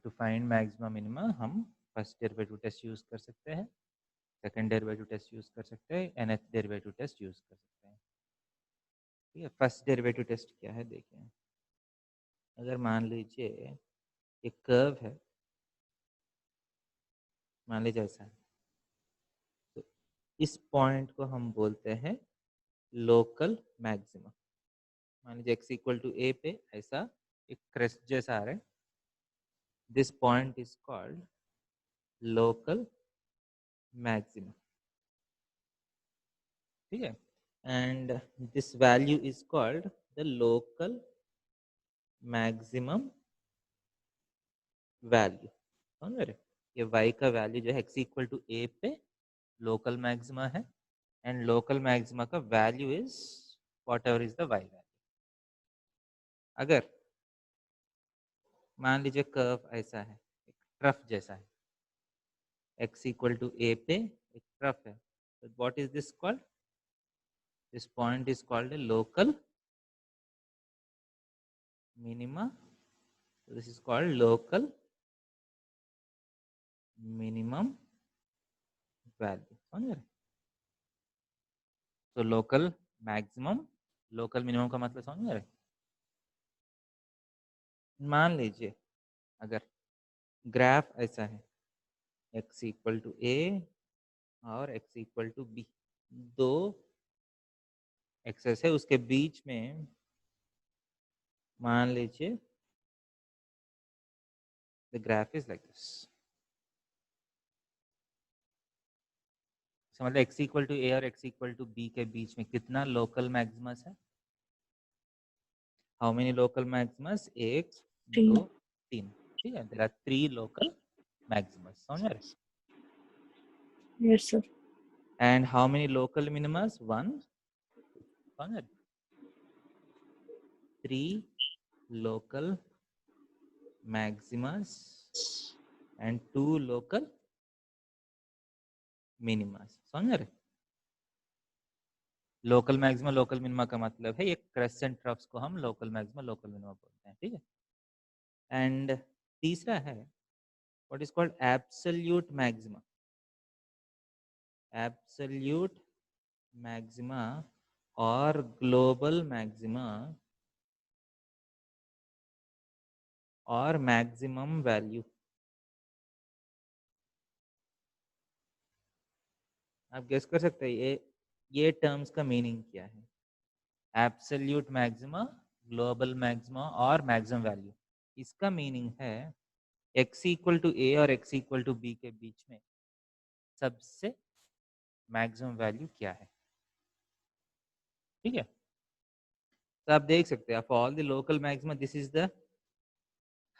To find maxima minima हम first derivative test use कर सकते हैं, सेकंड डेरिवेटिव टेस्ट यूज कर सकते हैं, nth डेरिवेटिव टेस्ट यूज कर सकते हैं। ठीक है, फर्स्ट डेरिवेटिव टेस्ट क्या है देखिए। अगर मान लीजिए एक कर्व है, मान लीजिए ऐसा है, तो इस पॉइंट को हम बोलते हैं लोकल मैक्सिमा। मान लीजिए x इक्वल टू ए पे ऐसा एक क्रेस्ट जैसा आ रहा है, this point is called local maxima. ठीक है, and this value is called the local maximum value. समझ रहे, ये y का वैल्यू जो है x इक्वल टू ए पे लोकल मैक्सिमा है, एंड लोकल मैक्सिमा का value is what ever is the y value. अगर मान लीजिए कर्व ऐसा है, एक ट्रफ जैसा है, x इक्वल टू ए पे एक ट्रफ है, तो what is this called, this point is called A local minima, this is called local minimum value. समझ रहे, तो लोकल मैक्सिमम, लोकल मिनिमम का मतलब समझ रहे। मान लीजिए अगर ग्राफ ऐसा है, x इक्वल टू ए और x इक्वल टू बी, दो एक्सेस है, उसके बीच में मान लीजिए the graph is like this. मतलब x इक्वल टू ए और x इक्वल टू बी के बीच में कितना लोकल मैक्सिमस है, हाउ मेनी लोकल मैक्सिमस, एक, Three. दो, तीन। ठीक है, देयर आर 3 लोकल मैक्सिमस। समझ रहे, Yes, sir. And how many local minimus, 1, समझ रहे, 3 local Maximus and 2 local minimus. समझ रहे, लोकल मैक्सिमा लोकल मिनिमा का मतलब है ये क्रेसेंट ट्रफ्स को हम लोकल मैक्सिमा लोकल मिनिमा बोलते हैं। ठीक है, एंड तीसरा है what is called absolute maxima. Absolute maxima और ग्लोबल मैक्सिमा और मैक्सिमम वैल्यू। आप गेस कर सकते हैं ये टर्म्स का मीनिंग क्या है, एब्सोल्यूट मैक्सिमा, ग्लोबल मैक्सिमा और मैक्सिमम वैल्यू। इसका मीनिंग है x इक्वल टू ए और x इक्वल टू बी के बीच में सबसे मैक्सिमम वैल्यू क्या है। ठीक है, तो आप देख सकते हैं for all the local maxima this is the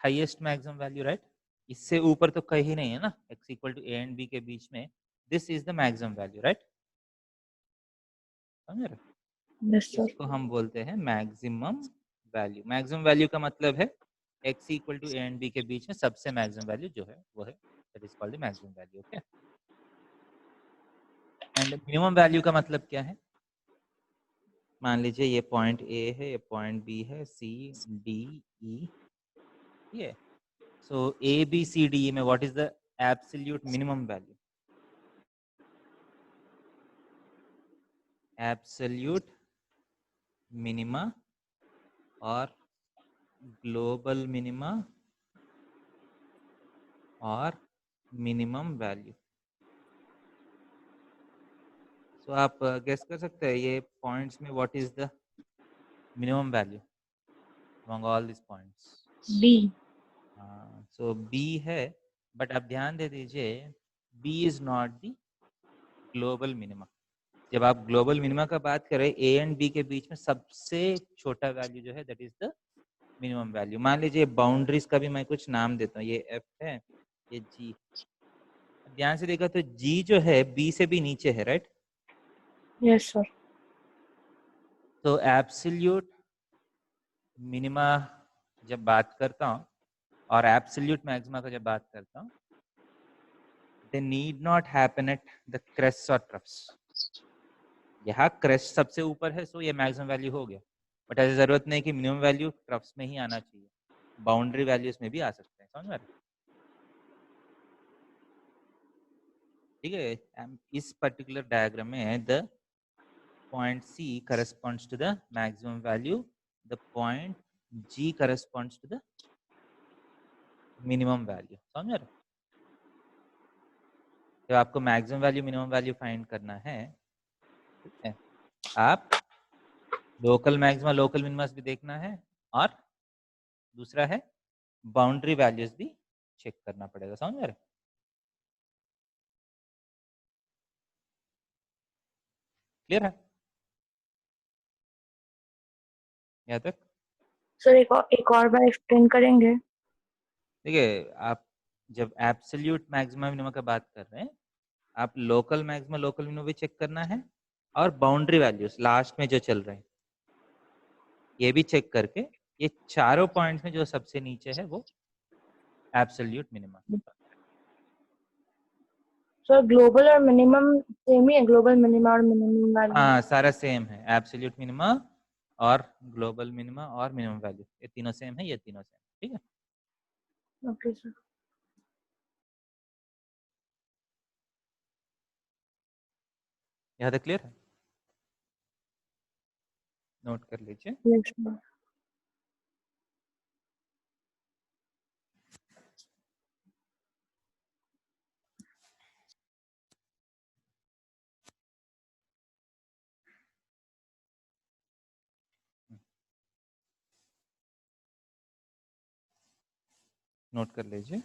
highest maximum value, right. इससे ऊपर तो कहीं नहीं है ना, x equal to A and B के बीच में this is the maximum value, right. समझ रहे, Yes, sir. इसको हम बोलते हैं मैक्सिमम वैल्यू। मैक्सिमम वैल्यू का मतलब है x equal to A and B के बीच में सबसे मैक्सिमम वैल्यू जो है वो है, that is called the maximum value. Okay, and minimum value का मतलब क्या है, मान लीजिए ये पॉइंट ए है, ये पॉइंट बी है, सी डी ई, ये सो A B C D E में what is the absolute minimum value, absolute minima और ग्लोबल मिनिमा और मिनिमम वैल्यू। सो आप गेस कर सकते हैं ये पॉइंट्स में what is the minimum value among all this points. D. So B है, बट आप ध्यान दे दीजिए B is not the global minima. जब आप ग्लोबल मिनिमा का बात करें, ए एंड बी के बीच में सबसे छोटा वैल्यू जो है that is the minimum value. मान लीजिए बाउंड्रीज का भी मैं कुछ नाम देता हूँ, ये एफ है, ये जी। ध्यान से देखा तो जी जो है बी से भी नीचे है, राइट। Yes, sir. तो एब्सोल्यूट मिनिमा जब बात करता हूँ और एब्सोल्यूट मैक्सिमा का जब बात करता हूँ, they need not happen at the crest और ट्रफ्स। यहाँ क्रेस्ट सबसे ऊपर है, सो ये मैक्सिमम वैल्यू हो गया, बट ऐसी जरूरत नहीं कि मिनिमम वैल्यू ट्रफ्स में ही आना चाहिए, बाउंड्री वैल्यूज में भी आ सकते हैं। समझ में आ रहा है? ठीक है। इस पर्टिकुलर डायग्राम में the point C corresponds to the maximum value, the point G corresponds to the minimum value. समझ रहे? जब आपको maximum value minimum value find करना है, ठीक है, आप लोकल मैक्सिमा लोकल मिनिमस भी देखना है और दूसरा है बाउंड्री वैल्यूज भी चेक करना पड़ेगा। समझ रहे? क्लियर है यहाँ तक? सर एक और बार एक्सप्लेन करेंगे? देखिए, आप जब एब्सोल्यूट मैक्सिमा मिनिमा का बात कर रहे हैं, आप लोकल मैक्सिमा लोकल मिनिमा भी चेक करना है और बाउंड्री वैल्यूज लास्ट में जो चल रहे हैं ये भी चेक करके ये चारों पॉइंट्स में जो सबसे नीचे है वो एब्सोल्यूट मिनिमा। सर ग्लोबल और मिनिमम सेम ही है, ग्लोबल मिनिमा और मिनिमम वैल्यू? हाँ, सारा सेम है, एब्सोल्यूट मिनिमा और ग्लोबल मिनिमा और मिनिमम वैल्यू ये तीनों सेम है, ये तीनों सेम, ठीक है। Okay sir. यहाँ तक क्लियर है? नोट कर लीजिए। Yes sir. नोट कर लीजिए।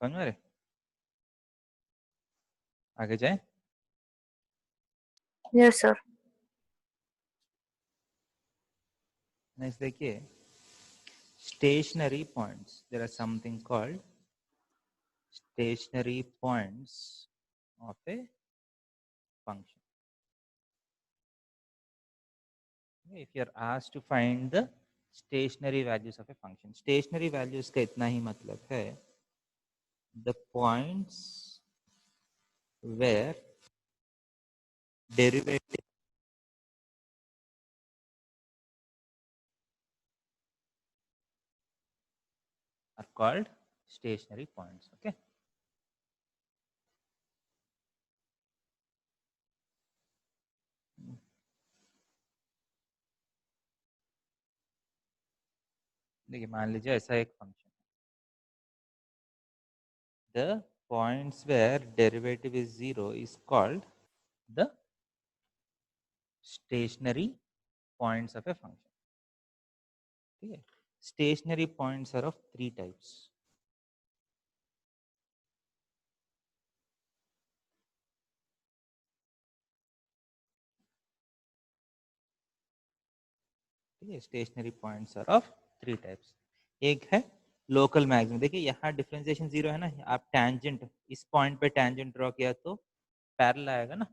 समझ में आ रहे? आगे जाए। Yes sir. नेक्स्ट देखिए, stationary points. There are something called stationary points of a function. If you are asked to find the stationary values of a function, stationary values का इतना ही मतलब है the points where derivative are called stationary points. Okay. देखिए, मान लीजिए ऐसा एक function, the points where derivative is 0 is called the stationary points of a function. ठीक है। stationary points are of three types. ठीक है, stationary points are of three types. एक है लोकल मैक्सिमम। देखिए यहाँ डिफरेंशिएशन 0 है ना, आप टैंजेंट इस पॉइंट पे टैंजेंट ड्रॉ किया तो पैरेलल आएगा ना,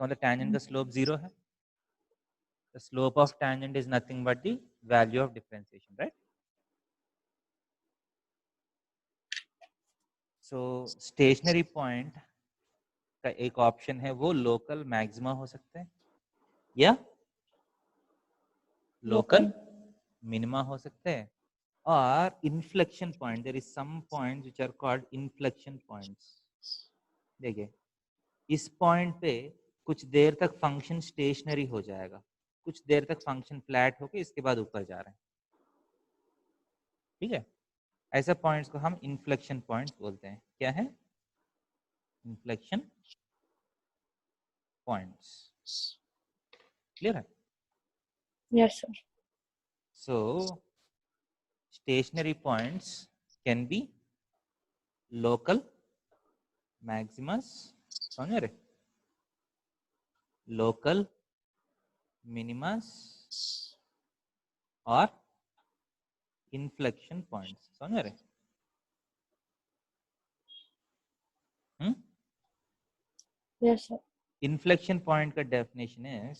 मतलब टैंजेंट का स्लोप 0 है। The slope of tangent is nothing but the value of differentiation, right? So stationary point का एक ऑप्शन है वो लोकल मैक्सिमा हो सकता है या लोकल मिनिमा हो सकते हैं, और inflection point, there is some points which are called inflection points. देखिए इस पॉइंट पे कुछ देर तक फंक्शन स्टेशनरी हो जाएगा, कुछ देर तक फंक्शन फ्लैट होके इसके बाद ऊपर जा रहे हैं। ठीक है, ऐसे पॉइंट्स को हम इन्फ्लेक्शन पॉइंट्स बोलते हैं। क्या है? Inflection points. क्लियर है? Yes sir. So stationary points can be local maximas, समझ रहे, लोकल मिनिमस और इन्फ्लेक्शन पॉइंट्स, समझ रहे? Yes sir. इन्फ्लेक्शन पॉइंट का डेफिनेशन है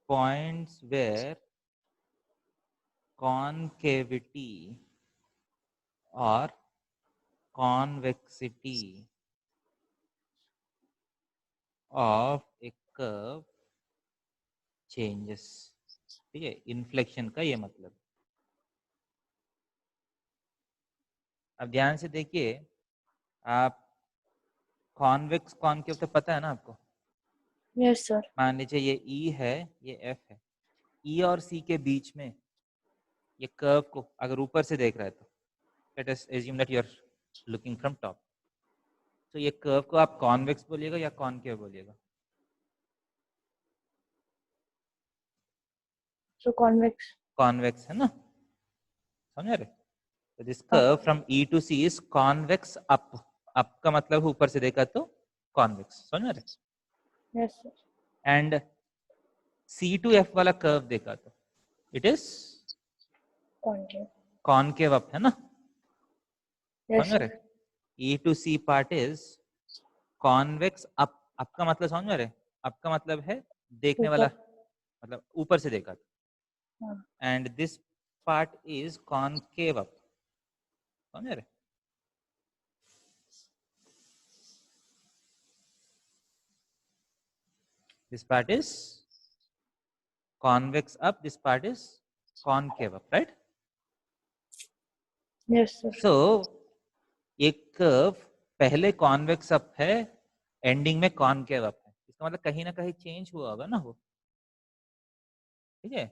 points where concavity or convexity of a curve changes. ठीक है, इन्फ्लेक्शन का ये मतलब। अब ध्यान से देखिए, आप कॉन्वेक्स कॉनकेव तो पता है ना आपको? Yes sir. मान लीजिए ये ई है, ये एफ है, ई और सी के बीच में ये कर्व को अगर ऊपर से देख रहा है तो let us assume that you are looking from top, तो ये कर्व को आप कॉन्वेक्स बोलिएगा या कॉनकेव बोलिएगा? सो कॉन्वेक्स। कॉन्वेक्स है ना, समझ रहे? तो दिस हाँ। Curve from E to C is convex up. Up का मतलब ऊपर से देखा तो कॉन्वेक्स, समझ रहे? Yes sir. And C to F वाला कर्व देखा तो it is concave. Concave up, है ना? यस समझ रहे? Sir. E to C part is convex up. Up का मतलब समझ रहे? अप का मतलब है देखने वाला, ऊपर। मतलब ऊपर से देखा तो, हाँ। And this part is concave up, समझ रहे? This part is convex up, this part is concave up, right? Yes sir. So एक कर्व पहले कॉन्वेक्स अप है, एंडिंग में कॉनकेव अप है, इसका मतलब कहीं ना कहीं चेंज हुआ होगा ना वो, ठीक है?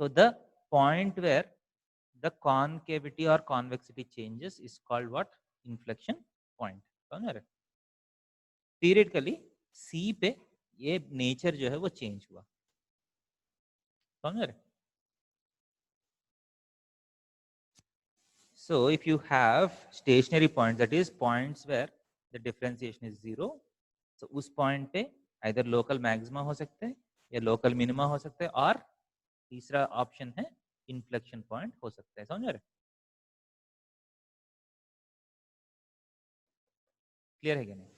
So the point where the concavity और convexity changes is called what? Inflection point, समझ रहे? थियरेटिकली सी पे ये नेचर जो है वो चेंज हुआ, समझ रहे? So if you have stationary points, that is points where the differentiation is 0, so उस point पे either local maxima हो सकते हैं या local minima हो सकते हैं, और तीसरा option है inflection point हो सकता है, समझ रहे? क्लियर है क्या नहीं?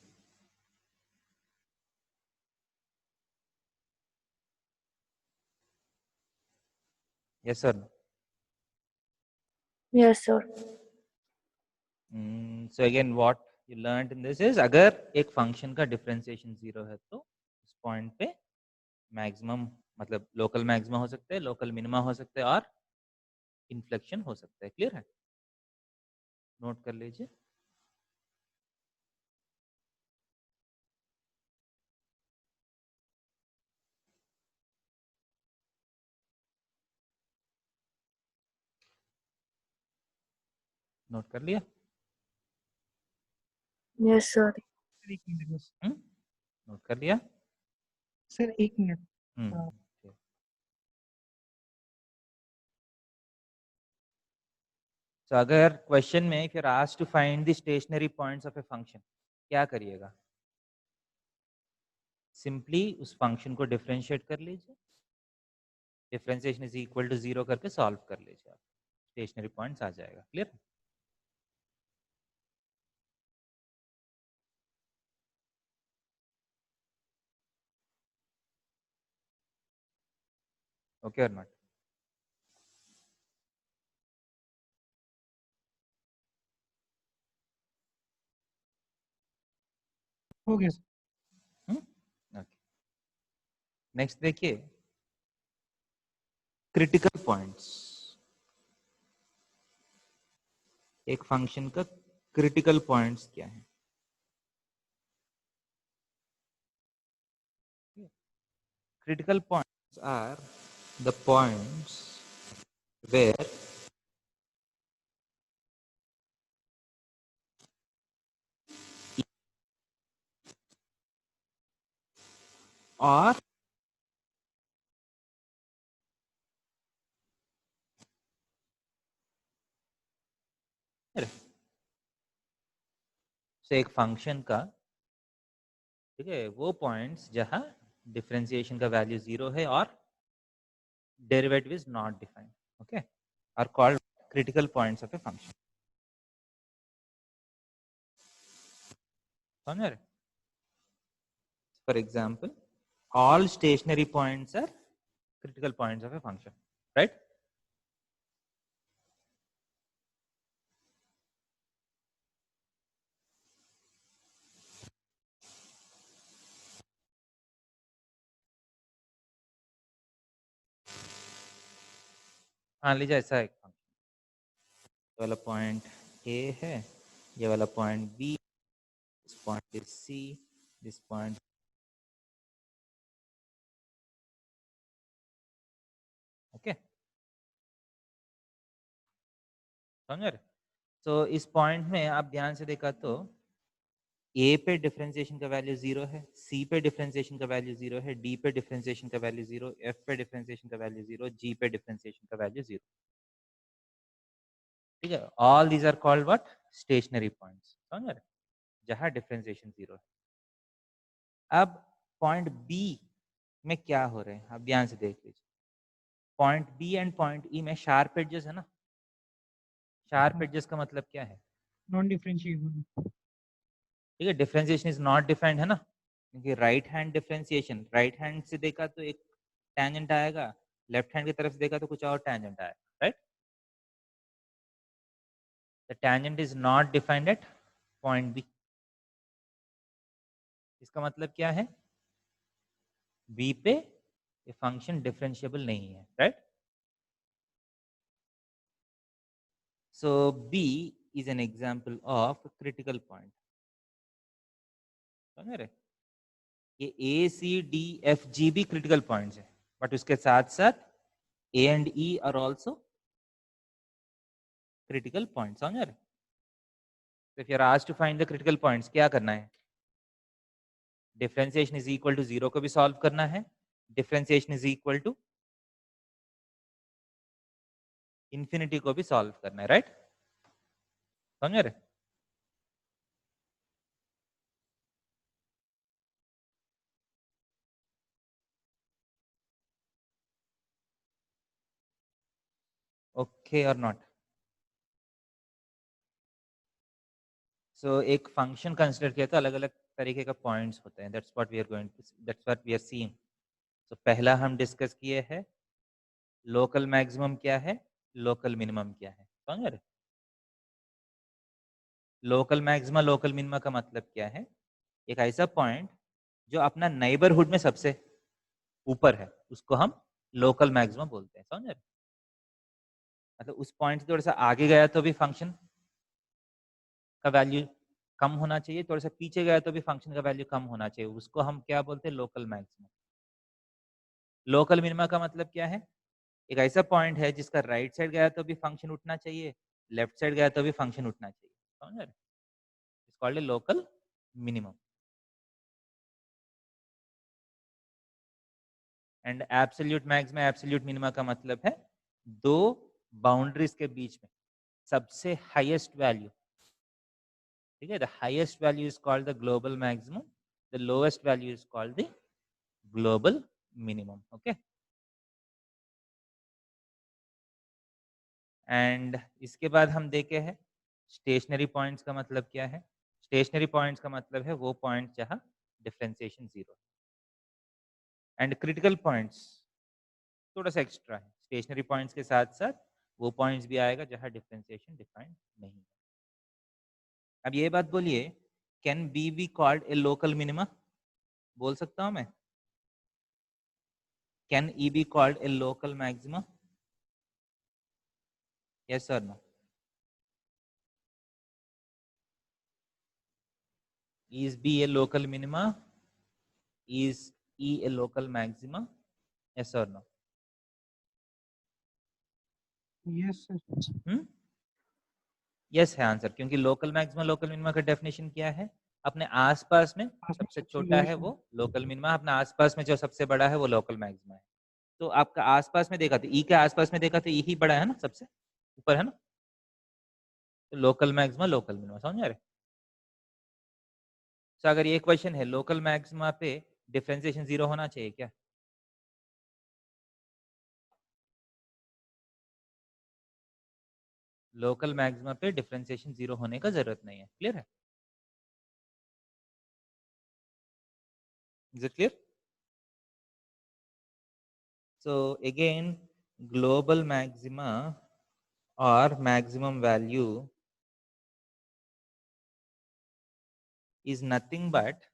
Yes or no? Yes sir. So again what you learned in this is, अगर एक function का differentiation 0 है तो उस point पे maximum मतलब local maxima हो सकते हैं, local minima हो सकते हैं, और inflection हो सकता है। क्लियर है? नोट कर लीजिए। नोट कर लिया? Yes sir. एक मिनट बस नोट कर लिया? सर, एक मिनट। ठीक। तो अगर क्वेश्चन में if you are asked to find the stationary points of a function, क्या करिएगा? सिंपली उस फंक्शन को डिफरेंशिएट कर लीजिए, डिफरेंशिएशन इज इक्वल टू 0 करके सॉल्व कर लीजिए, आप स्टेशनरी पॉइंट्स आ जाएगा। क्लियर? ओके और नॉट? हो गया सर। ओके, नेक्स्ट देखिए, क्रिटिकल पॉइंट्स। एक फंक्शन का क्रिटिकल पॉइंट्स क्या है? Critical points are the points where और से एक फंक्शन का, ठीक है, वो पॉइंट्स जहां डिफरेंशिएशन का वैल्यू 0 है और derivative is not defined, okay, are called critical points of a function, समझ रहे? For example, all stationary points are critical points of a function, right? मान लीजिए ऐसा एक फंक्शन, ये वाला पॉइंट ए है, ये वाला point B, this point is C, this point, okay, समझ रहे? तो इस पॉइंट में आप ध्यान से देखा तो ए पे डिफरेंशिएशन का वैल्यू 0 है, सी पे डिफरेंशिएशन का वैल्यू 0 है, डी पे डिफरेंशिएशन का वैल्यू 0, एफ पे डिफरेंशिएशन का वैल्यू 0, जी पे डिफरेंशिएशन का वैल्यू 0, ठीक है? All these are called what? Stationary points, समझ रहे? जहां डिफरेंशिएशन 0 है। अब पॉइंट बी में क्या हो रहे हैं आप ध्यान से देख लीजिए। Point B and point E में शार्प एजेस है ना। शार्प एजेस का मतलब क्या है? Non differentiable. ठीक है, डिफरेंशिएशन इज नॉट डिफाइंड है ना, क्योंकि right hand differentiation, right hand से देखा तो एक टेंजेंट आएगा, लेफ्ट हैंड की तरफ से देखा तो कुछ और टेंजेंट आएगा, right? The tangent is not defined at point B. इसका मतलब क्या है? बी पे ये फंक्शन डिफरेंशिएबल नहीं है, right? So B is an example of critical point, समझ रहे? ये ए सी डी एफ जी भी क्रिटिकल पॉइंट्स है, बट उसके साथ साथ A and E are also critical point, समझ रहे? तो if you are asked to find the critical points, क्या करना है? डिफरेंशिएशन इज इक्वल टू 0 को भी सॉल्व करना है, differentiation is equal to infinity को भी सॉल्व करना है, राइट? समझ रहे? ओके और नॉट? सो एक फंक्शन कंसिडर किया तो अलग अलग तरीके का पॉइंट्स होते हैं, that's what we are going, that's what we are seeing. तो पहला हम डिस्कस किए है लोकल मैक्सिमम क्या है, लोकल मिनिमम क्या है, समझ रहे? लोकल मैक्सिमा लोकल मिनिमा का मतलब क्या है? एक ऐसा पॉइंट जो अपना नेबरहुड में सबसे ऊपर है उसको हम लोकल मैक्सिमा बोलते हैं, समझ रहे? मतलब उस पॉइंट से थोड़ा सा आगे गया तो भी फंक्शन का वैल्यू कम होना चाहिए, थोड़ा सा पीछे गया तो भी फंक्शन का वैल्यू कम होना चाहिए, उसको हम क्या बोलते हैं? Local maxima. लोकल मिनिमा का मतलब क्या है? एक ऐसा पॉइंट है जिसका राइट साइड गया तो भी फंक्शन उठना चाहिए, लेफ्ट साइड गया तो भी फंक्शन उठना चाहिए, समझ रहे? It's called a local minimum. And absolute maxima absolute minima का मतलब है दो बाउंड्रीज के बीच में सबसे हाईएस्ट वैल्यू, ठीक है? The highest value is called the global maximum, the lowest value is called the global minimum, okay? And इसके बाद हम देखे हैं स्टेशनरी पॉइंट्स का मतलब क्या है। स्टेशनरी पॉइंट्स का मतलब है वो पॉइंट जहां डिफरेंशिएशन 0 है। एंड क्रिटिकल पॉइंट्स थोड़ा सा एक्स्ट्रा है, स्टेशनरी पॉइंट्स के साथ साथ वो पॉइंट्स भी आएगा जहां डिफरेंशिएशन डिफाइंड नहीं है। अब ये बात बोलिए, can be be called a local minima? बोल सकता हूं मैं? Can E be called a local maxima? Yes और no? Is B a local minima? Is E a local maxima? Yes or no? Yes sir. Yes है answer, क्योंकि local maxima local minima का definition क्या है? अपने आसपास में पास में सबसे सबसे छोटा है लोएस्ट वो लोकल मिनिमा, अपने आसपास में जो सबसे बड़ा है वो लोकल मैक्सिमा है। तो आपका आसपास में देखा तो ई के आसपास में देखा तो ई ही बड़ा है ना, सबसे ऊपर है ना, तो लोकल मैक्सिमा लोकल मिनिमा, समझ रहे? तो अगर ये क्वेश्चन है लोकल मैक्सिमा पे डिफरेंशिएशन 0 होना चाहिए क्या? लोकल मैक्सिमा पे डिफरेंशिएशन 0 होने का जरूरत नहीं है, क्लियर है? Is it clear? So again, global maxima or maximum value is nothing but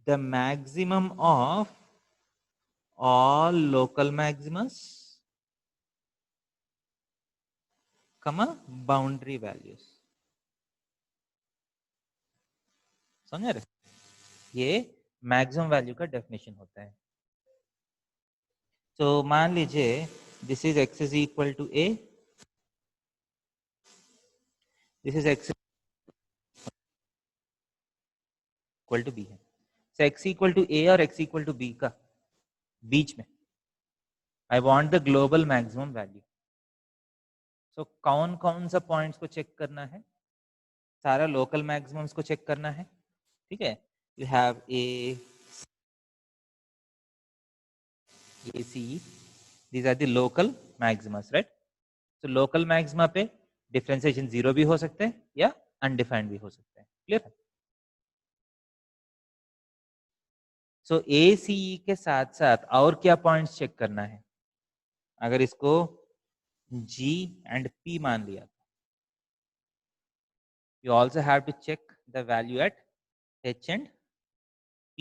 the maximum of all local maximas, comma boundary values. समझ रहे? ये मैक्सिमम वैल्यू का डेफिनेशन होता है. तो मान लीजिए this is x is equal to a, this is x equal to b है. So x equal to a और x इक्वल टू b का बीच में I want the global maximum value. So कौन कौन सा पॉइंट्स को चेक करना है? सारा लोकल मैक्सिमम्स को चेक करना है. ठीक है, you have a c, these are the local maximas, right? So local maxima पे डिफरेंशिएशन 0 भी हो सकते हैं या अनडिफाइंड भी हो सकते हैं. क्लियर है? सो ACE के साथ साथ और क्या पॉइंट्स चेक करना है? अगर इसको G एंड P मान लिया, you also have to check the value at H and P.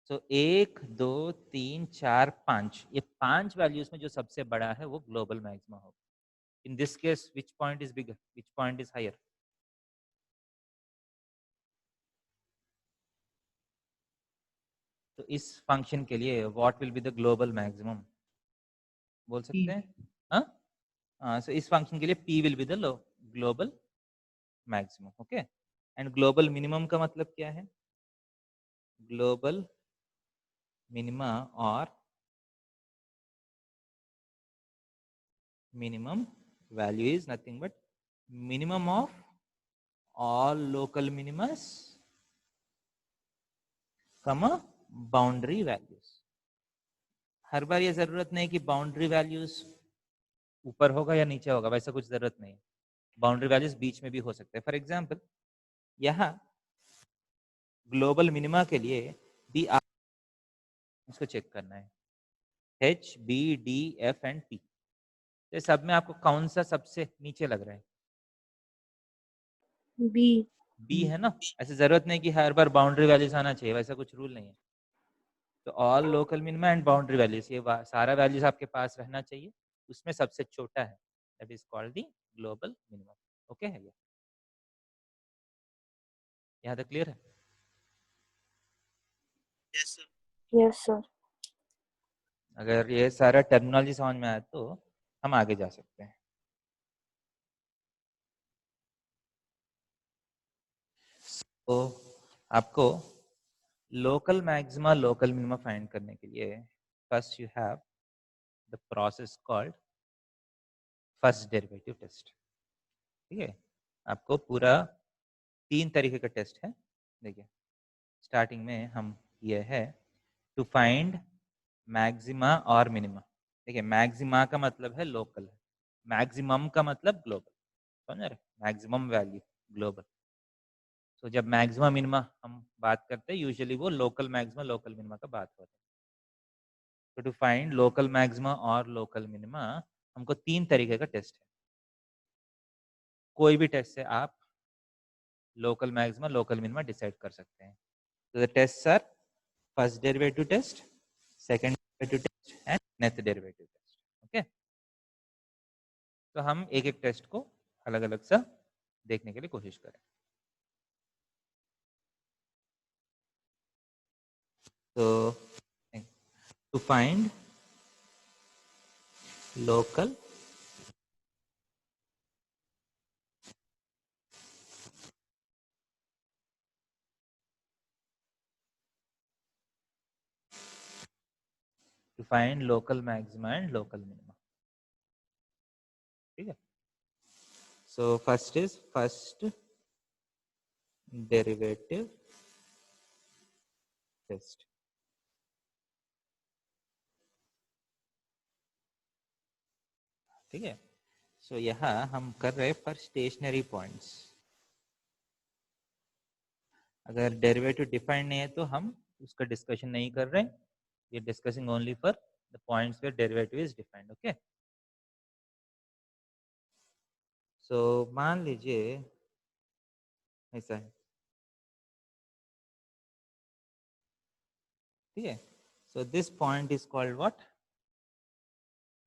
So 1 2 3 4 5, ये 5 वैल्यूज में जो सबसे बड़ा है वो ग्लोबल मैक्सिमा होगा. In this case, which point is bigger? Which point is higher? तो इस फंक्शन के लिए what will be the global maximum बोल सकते हैं? हाँ, सो इस फंक्शन के लिए p will be the global maximum. Okay, and global minimum का मतलब क्या है? ग्लोबल मिनिमा और minimum value is nothing but minimum of all local minimas, comma boundary values. हर बार ये जरूरत नहीं कि बाउंड्री वैल्यूज ऊपर होगा या नीचे होगा, वैसा कुछ जरूरत नहीं है. बाउंड्री वैल्यूज बीच में भी हो सकते हैं. फॉर एग्जांपल यहाँ ग्लोबल मिनिमा के लिए डी आर इसको चेक करना है, H, B, D, F and P. तो सब में आपको कौन सा सबसे नीचे लग रहा है? बी है ना. ऐसे जरूरत नहीं कि हर बार बाउंड्री वैल्यूज आना चाहिए, वैसा कुछ रूल नहीं है. तो all local minima and boundary values, ये सारा वैल्यूज आपके पास रहना चाहिए. उसमें सबसे छोटा है, that is called the global minimum. Okay है ये? यहाँ तक क्लियर है? Yes, sir. अगर ये सारा टर्मिनोलॉजी समझ में आए तो हम आगे जा सकते हैं. तो आपको local maxima local minima find करने के लिए first you have the process called first derivative test. ठीक है, आपको पूरा 3 तरीके का टेस्ट है. देखिए, स्टार्टिंग में हम ये है टू फाइंड मैक्सिमा और मिनिमा. देखिए, मैक्सिमा का मतलब है लोकल, मैक्सिमम का मतलब ग्लोबल. समझ रहे? Maximum value global. तो जब मैक्सिमा मिनिमा हम बात करते हैं यूजुअली वो लोकल मैक्सिमा लोकल मिनिमा का बात होता है. तो टू फाइंड लोकल मैक्सिमा और लोकल मिनिमा हमको 3 तरीके का टेस्ट है. कोई भी टेस्ट से आप local maxima local minima decide कर सकते हैं. तो the tests are first derivative test, second derivative test and next derivative test. Okay, तो हम एक एक टेस्ट को अलग अलग सा देखने के लिए कोशिश करें. तो to find local to find local maxima and local minima. ठीक है? So first is first derivative test. ठीक है? So यहाँ हम कर रहे हैं for stationary points. अगर डेरिवेटिव डिफाइंड नहीं है तो हम उसका डिस्कशन नहीं कर रहे. we are discussing only for the points where derivative is defined. Okay, so मान लीजिए ऐसा है, ठीक है. So this point is called what?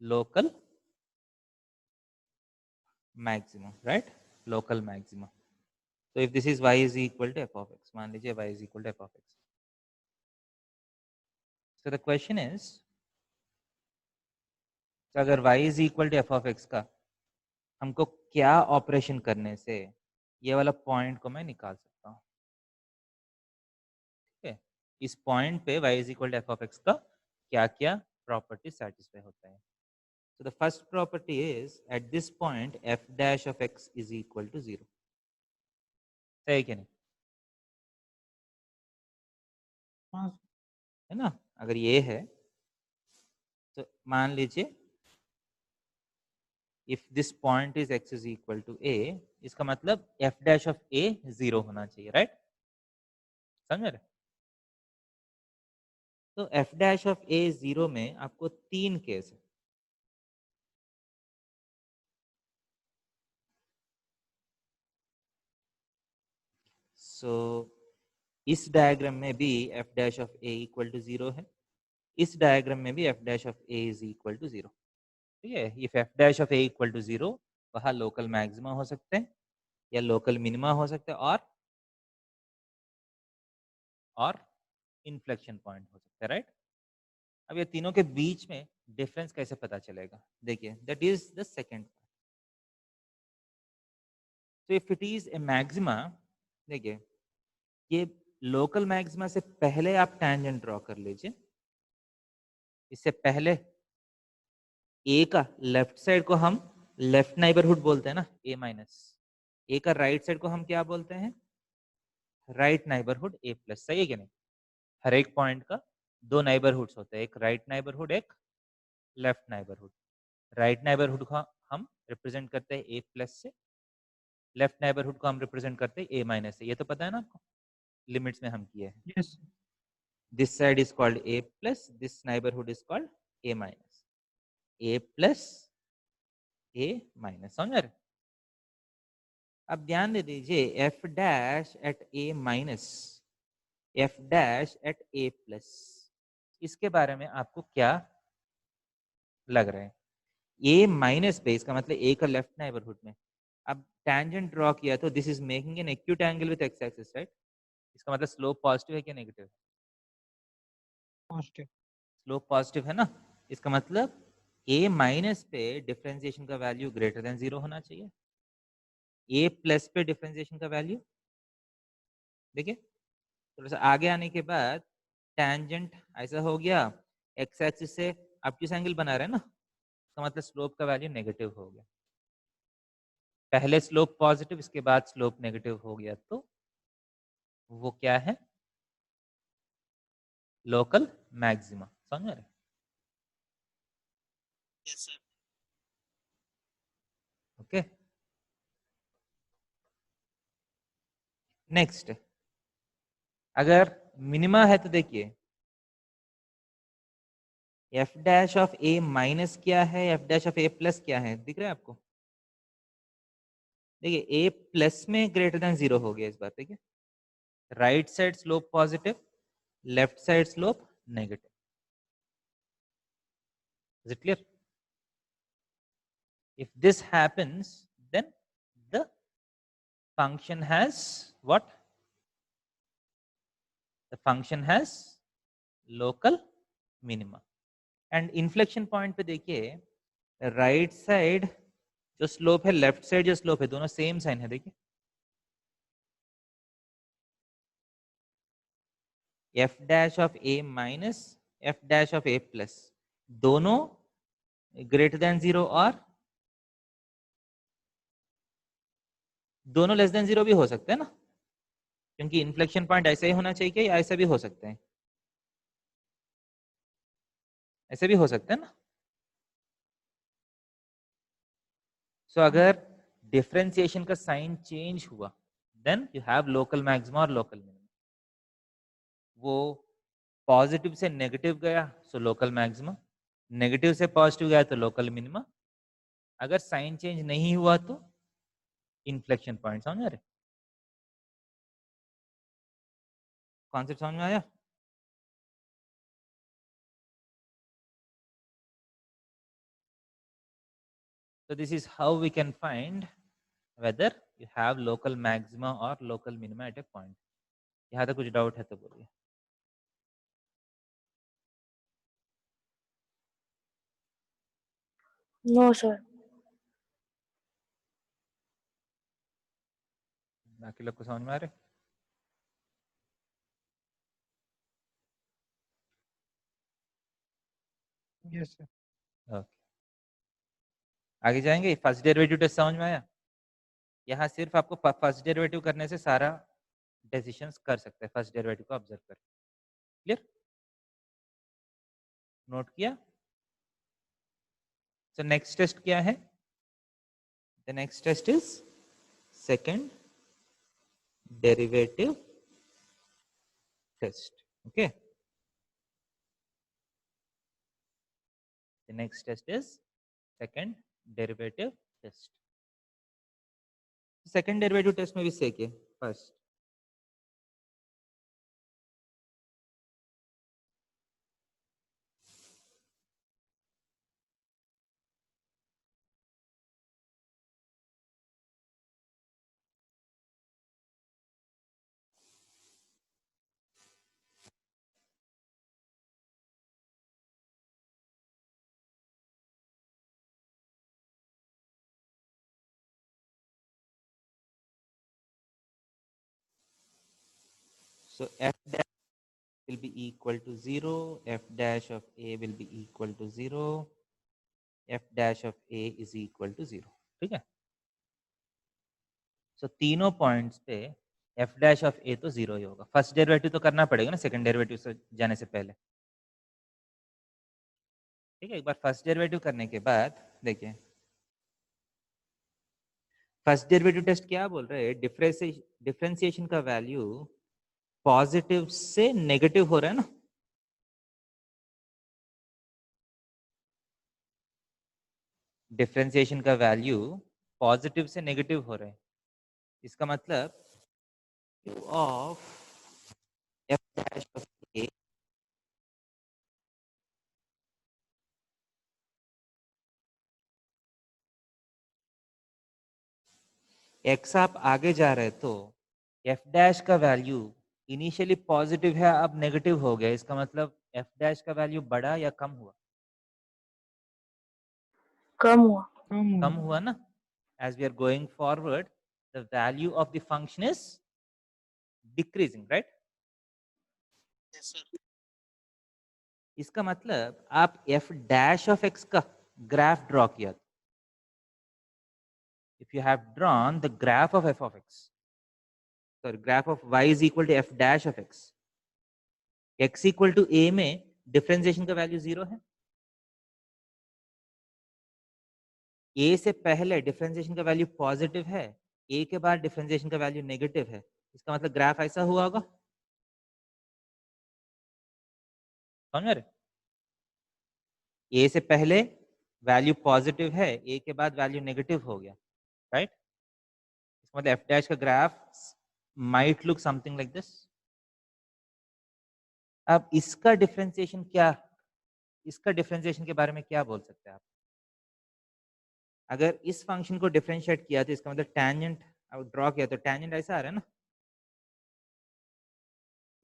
Local maximum, right? Local maximum. So if this is y is equal to f of x, मान लीजिए y is equal to f of x. So the question is, तो अगर y is equal to f of x का हमको क्या operation करने से ये वाला पॉइंट को मैं निकाल सकता हूँ, ठीक है. इस पॉइंट पे y is equal to f of x का क्या क्या प्रॉपर्टी सेटिस्फाई होता है. So the first property is at this point f dash of x is equal to 0. सही क्या नहीं, हाँ है ना. अगर ये है तो मान लीजिए if this point is x is equal to a, इसका मतलब f dash of a 0 होना चाहिए, राइट. समझ रहे. तो f dash of a 0 में आपको 3 केस है. So इस डायग्राम में भी f dash of a equal to 0 है, इस डायग्राम में भी f dash of a is equal to 0. ठीक है. if f dash of a equal to 0, वहाँ लोकल मैक्सिमा हो सकते हैं या लोकल मिनिमा हो सकता है और इन्फ्लेक्शन पॉइंट हो सकता है, राइट. अब ये तीनों के बीच में डिफरेंस कैसे पता चलेगा, देखिए दैट इज द सेकंड. तो if it is a maxima, देखिए ये लोकल मैक्सिमा से पहले आप टैंजेंट ड्रॉ कर लीजिए. इससे पहले ए का लेफ्ट साइड को हम लेफ्ट नाइबरहुड बोलते हैं ना, ए माइनस. ए का राइट साइड को हम क्या बोलते हैं, राइट नाइबरहुड ए प्लस. सही है कि नहीं. हर एक पॉइंट का दो नाइबरहुड्स होते हैं, एक राइट नाइबरहुड, एक लेफ्ट नाइबरहुड. राइट नाइबरहुड को हम रिप्रेजेंट करते हैं ए प्लस से, लेफ्ट नाइबरहुड को हम रिप्रेजेंट करते हैं ए माइनस से. ये तो पता है ना आपको, लिमिट्स में हम किए हैं. yes this side is called A plus, this neighbourhood is called A minus. A plus A minus. समझ रहे. अब ध्यान दे दीजिए f dash at A minus, f dash at A plus, इसके बारे में आपको क्या लग रहा है. ए माइनस पे इसका मतलब ए का लेफ्ट नाइबरहुड में अब टैंजेंट ड्रॉ किया तो this is making an acute angle with x axis, right. इसका मतलब स्लोप पॉजिटिव है क्या नेगेटिव है. positive स्लोप पॉजिटिव है ना. इसका मतलब ए माइनस पे डिफरेंशिएशन का वैल्यू ग्रेटर देन 0 होना चाहिए. ए प्लस पे डिफरेंशिएशन का वैल्यू, देखिए थोड़ा सा आगे आने के बाद टैंजेंट ऐसा हो गया, एक्स एक्सिस से आप किस एंगल बना रहे हैं ना, इसका मतलब स्लोप का वैल्यू नेगेटिव हो गया. पहले स्लोप पॉजिटिव, इसके बाद स्लोप नेगेटिव हो गया, तो वो क्या है, लोकल मैक्सिमा. समझ रहे. yes sir okay. नेक्स्ट, अगर मिनिमा है तो देखिए F dash of a minus क्या है, f dash of a plus क्या है, दिख रहा है आपको. देखिए ए प्लस में ग्रेटर देन 0 हो गया इस बार. देखिए right side slope positive, left side slope negative. Is it clear. if this happens then the function has what, the function has local minima. and inflection point पे देखिए राइट साइड जो slope है, left side जो slope है, दोनों same sign है. देखिए F dash of a minus f dash of a plus, दोनों ग्रेटर देन 0 और दोनों लेस देन 0 भी हो सकते हैं ना, क्योंकि इन्फ्लेक्शन पॉइंट ऐसे ही होना चाहिए या ऐसा भी हो सकते हैं, ऐसे भी हो सकते हैं ना. सो अगर डिफरेंशिएशन का साइन चेंज हुआ then you have local maxima और लोकल मिनिमा. वो पॉजिटिव से नेगेटिव गया सो लोकल मैक्सिमा, नेगेटिव से पॉजिटिव गया तो लोकल मिनिमा, अगर साइन चेंज नहीं हुआ तो इन्फ्लेक्शन पॉइंट। समझ आ रहे? कॉन्सेप्ट समझ में आया? So this is how we can find whether you have local maxima or local minima at a point. यहाँ तक कुछ डाउट है तो बोलिए। No, sir. बाकी लोग को समझ में आ रहे? Yes, sir. ओके, आगे जाएंगे। फर्स्ट डेरिवेटिव टेस्ट समझ में आया? यहाँ सिर्फ आपको फर्स्ट डेरिवेटिव करने से सारा डिसीजंस कर सकते हैं। फर्स्ट डेरिवेटिव को ऑब्जर्व कर, क्लियर? नोट किया? सो नेक्स्ट टेस्ट क्या है? The next test is second derivative test. Okay, the next test is second derivative test. Second derivative test में भी सेक है। First so f dash will be equal to 0, f dash of a will be equal to 0, f dash of a is equal to 0। ठीक है? सो तीनों points पे f dash of a तो 0 ही होगा। फर्स्ट डेरिवेटिव तो करना पड़ेगा ना सेकंड डेरिवेटिव से जाने से पहले। ठीक है, एक बार फर्स्ट डेरिवेटिव करने के बाद देखिए, फर्स्ट डेरिवेटिव टेस्ट क्या बोल रहे हैं? डिफरेंशिएशन का वैल्यू पॉजिटिव से नेगेटिव हो रहा है ना। डिफरेंशिएशन का वैल्यू पॉजिटिव से नेगेटिव हो रहा है, इसका मतलब of f dash of a x आप आगे जा रहे तो f डैश का वैल्यू इनिशियली पॉजिटिव है, अब नेगेटिव हो गया, इसका मतलब f डैश का वैल्यू बढ़ा या कम हुआ? कम हुआ। कम हुआ ना। as we are going forward the value of the function is decreasing, right? Yes, sir. इसका मतलब आप f डैश ऑफ x का ग्राफ ड्रॉ किया, if you have drawn the graph of f of x, sorry, graph of y is equal to f dash of x equal to a में differentiation का value 0 है, a से पहले differentiation का value positive है, a के बाद differentiation का वैल्यू नेगेटिव है, इसका मतलब ग्राफ ऐसा हुआ होगा। समझ रहे? a से पहले वैल्यू पॉजिटिव है, a के बाद वैल्यू नेगेटिव हो गया, राइट? इसका मतलब f डैश का graph might look something like this. अब इसका डिफरेंशिएशन क्या, इसका डिफरेंशिएशन के बारे में क्या बोल सकते हैं आप? अगर इस फंक्शन को डिफरेंशिएट किया तो इसका मतलब टेंजेंट ड्रॉ किया तो टेंजेंट ऐसा आ रहा है ना,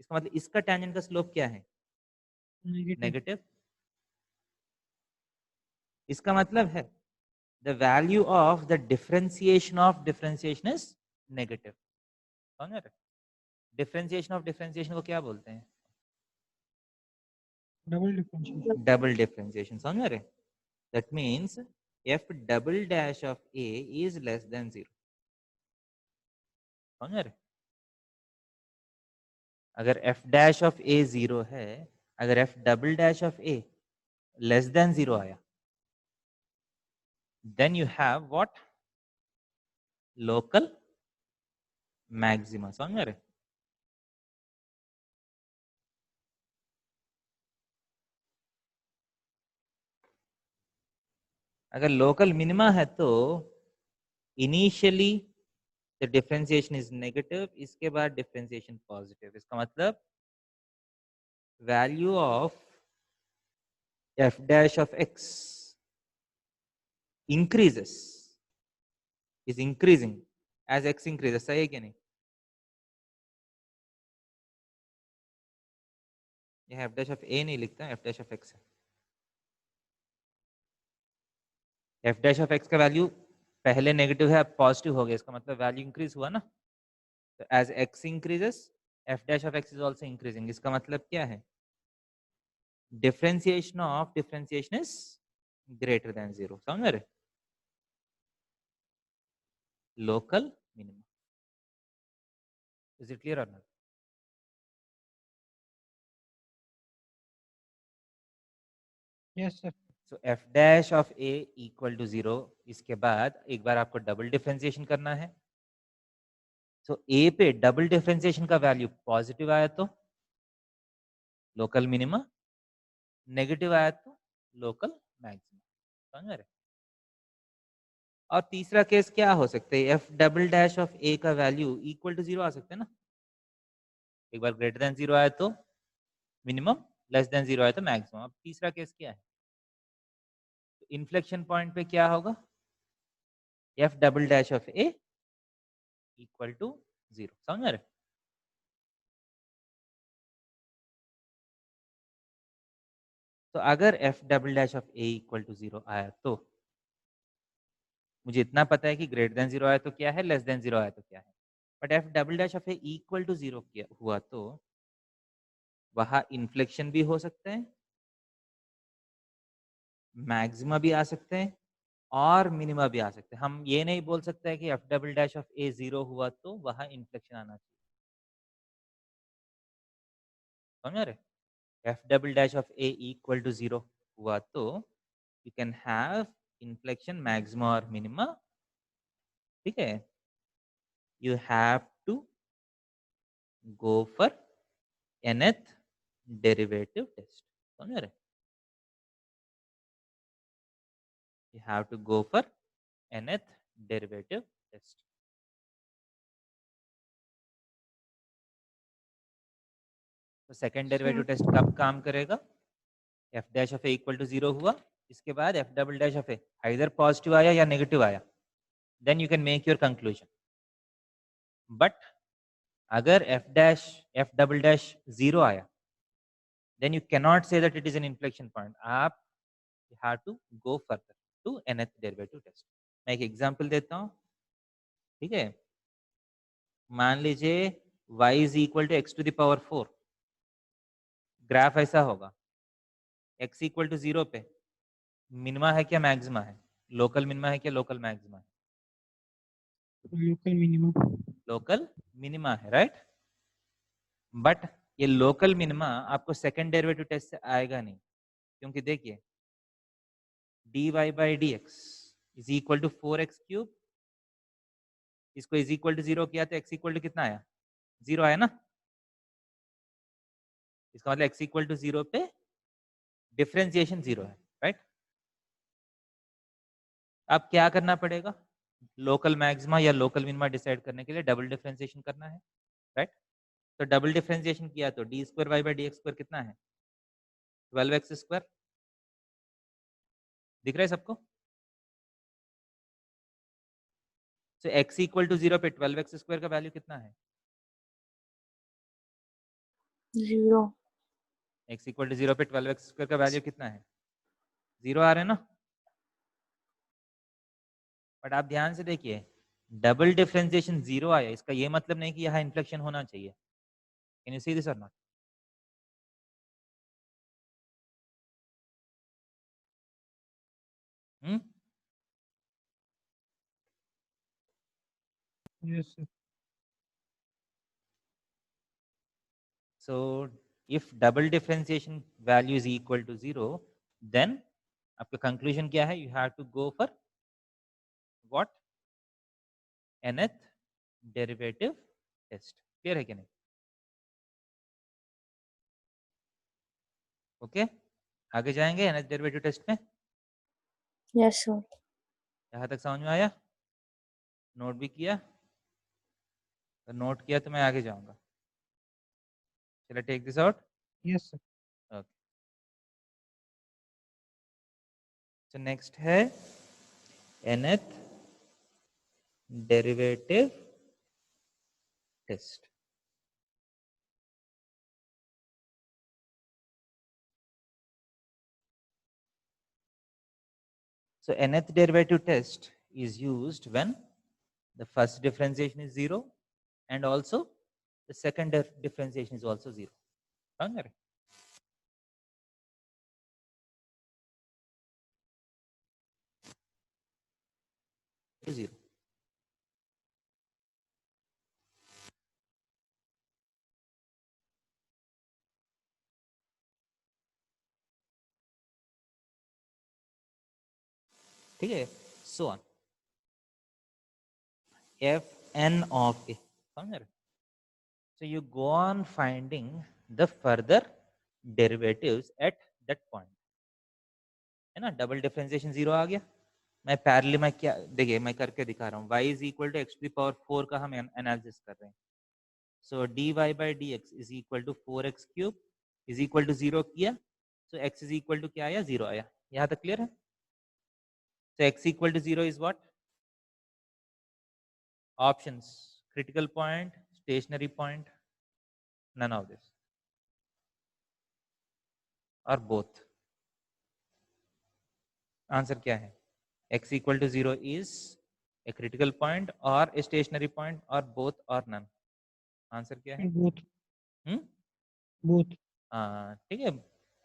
इसका मतलब इसका टेंजेंट का स्लोप क्या है? Negative. नेगेटिव। इसका मतलब है the value of the differentiation of differentiation is negative. समझ रहे? डिफरेंशिएशन ऑफ डिफरेंशिएशन को क्या बोलते हैं? Double differentiation. Double differentiation. समझ रहे? That means f double dash of a is less than 0। समझ रहे? अगर f डैश ऑफ a 0 है, अगर f double dash of a less than 0 आया, then you have what? Local maxima। समझ रहे? अगर लोकल मिनिमा है तो initially the differentiation is negative, इसके बाद डिफरेंशिएशन पॉजिटिव। इसका मतलब value of f dash of x increases, is increasing as x increases। सही है कि नहीं? ये f dash of a नहीं लिखता, f dash of x है। f dash of x का वैल्यू पहले नेगेटिव है, अब पॉजिटिव हो गया, इसका मतलब वैल्यू इंक्रीज हुआ ना। तो as x increases f dash of x is also increasing. इसका मतलब क्या है? Differentiation of differentiation is greater than zero. समझ रहे? Local minimum. Is it clear और not? Yes, sir. So f dash of a equal to zero. इसके बाद एक बार आपको डबल डिफरेंशिएशन करना है। सो a पे डबल डिफरेंशिएशन का वैल्यू पॉजिटिव आया तो लोकल मिनिमा, नेगेटिव आया तो लोकल मैक्सिमा। समझ रहे? और तीसरा केस क्या हो सकता है? एफ डबल डैश ऑफ ए का वैल्यू इक्वल टू जीरो आ सकते हैं ना। एक बार ग्रेटर देन जीरो आया तो मिनिमम, लेस देन जीरो आया तो मैक्सिमम। अब तीसरा केस क्या है? तो इन्फ्लेक्शन पॉइंट पे क्या होगा? F double dash of A equal to zero. समझ रहे? तो अगर F double dash of A equal to zero आया तो मुझे इतना पता है कि ग्रेटर देन जीरो आया तो क्या है, लेस देन जीरो आया तो क्या है। But F double dash of A equal to zero हुआ तो वहां इन्फ्लेक्शन भी हो सकते हैं, मैक्सिमा भी आ सकते हैं और मिनिमा भी आ सकते हैं। हम ये नहीं बोल सकते हैं कि F double dash of A zero हुआ तो वहां इन्फ्लेक्शन आना चाहिए। समझ रहे? F double dash of A equal to zero हुआ तो you can have inflection maxima और मिनिमा। ठीक है? You have to go for nth derivative test. समझ रहे? you have to go for nth derivative test। तो सेकेंड डेरिवेटिव Sir, टेस्ट कब काम करेगा? F dash of A equal to zero हुआ, इसके बाद f double dash of a either positive आया या नेगेटिव आया, then you can make your conclusion. But अगर एफ डबल डैश जीरो आया, then you cannot say that it is an inflection point. आप you have to go further to nth derivative test. मैं एक example देता हूँ। ठीक है? मान लीजिए y is equal to X to the power 4। Graph ऐसा होगा, x इक्वल टू जीरो पे मिनिमा है क्या मैक्सिमा है? लोकल मिनिमा है क्या लोकल मैक्सिमा है? Local minimum. लोकल मिनिमा है, राइट? बट ये लोकल मिनिमा आपको सेकंड डेरिवेटिव टेस्ट से आएगा नहीं, क्योंकि देखिए dy by D X is equal to four X cube. इसको इज इक्वल टू जीरो किया तो x इक्वल टू कितना आया? जीरो आया ना। इसका मतलब x इक्वल टू जीरो पे डिफरेंशिएशन जीरो है, राइट? अब क्या करना पड़ेगा? लोकल मैक्सिमा या लोकल मिनिमा डिसाइड करने के लिए डबल डिफरेंशिएशन करना है, राइट? तो डबल डिफरेंशिएशन किया तो D square Y by D X square कितना है? 12x square. दिख रहा है सबको? तो x इक्वल टू जीरो पे 12x स्क्वायर का वैल्यू कितना है? 0. x इक्वल टू जीरो पे 12x स्क्वायर का वैल्यू कितना है? जीरो आ रहा है ना। बट आप ध्यान से देखिए, डबल डिफरेंशिएशन जीरो आया, इसका ये मतलब नहीं कि यहाँ इन्फ्लेक्शन होना चाहिए। कैन यू सी दिस और not? Yes, sir. So if double differentiation value is equal to zero, then आपका कंक्लूजन क्या है? You have to go for what? nth derivative test. Clear है कि नहीं? ओके, आगे जाएंगे nth डेरिवेटिव टेस्ट में। Yes, sir. यहाँ तक समझ में आया? नोट भी किया? तो नोट किया तो मैं आगे जाऊंगा. चलो take this out. Yes, sir. Okay. तो नेक्स्ट है nth derivative test. So nth derivative test is used when the first differentiation is 0 and also the second differentiation is also 0. समझ रहे? Zero. ठीक है. So on. Fn of a. समझ रहे? So you go on finding the further derivatives at that point. है ना? Double differentiation 0 आ गया. मैं पैरेलली में क्या देखिए मैं करके दिखा रहा हूँ. y is equal to X to the power 4 का हम एनालिसिस कर रहे हैं. So dy by D X is equal to 4x cube is equal to 0 किया. So x is equal to क्या आया? 0 आया. यहाँ तक क्लियर है? So x equal to 0 is what? Options critical point, stationary point, none of this और both. Answer क्या है? x equal to 0 is a critical point और ए स्टेशनरी पॉइंट और बोथ और नन. आंसर क्या है? Both. Both. ठीक है.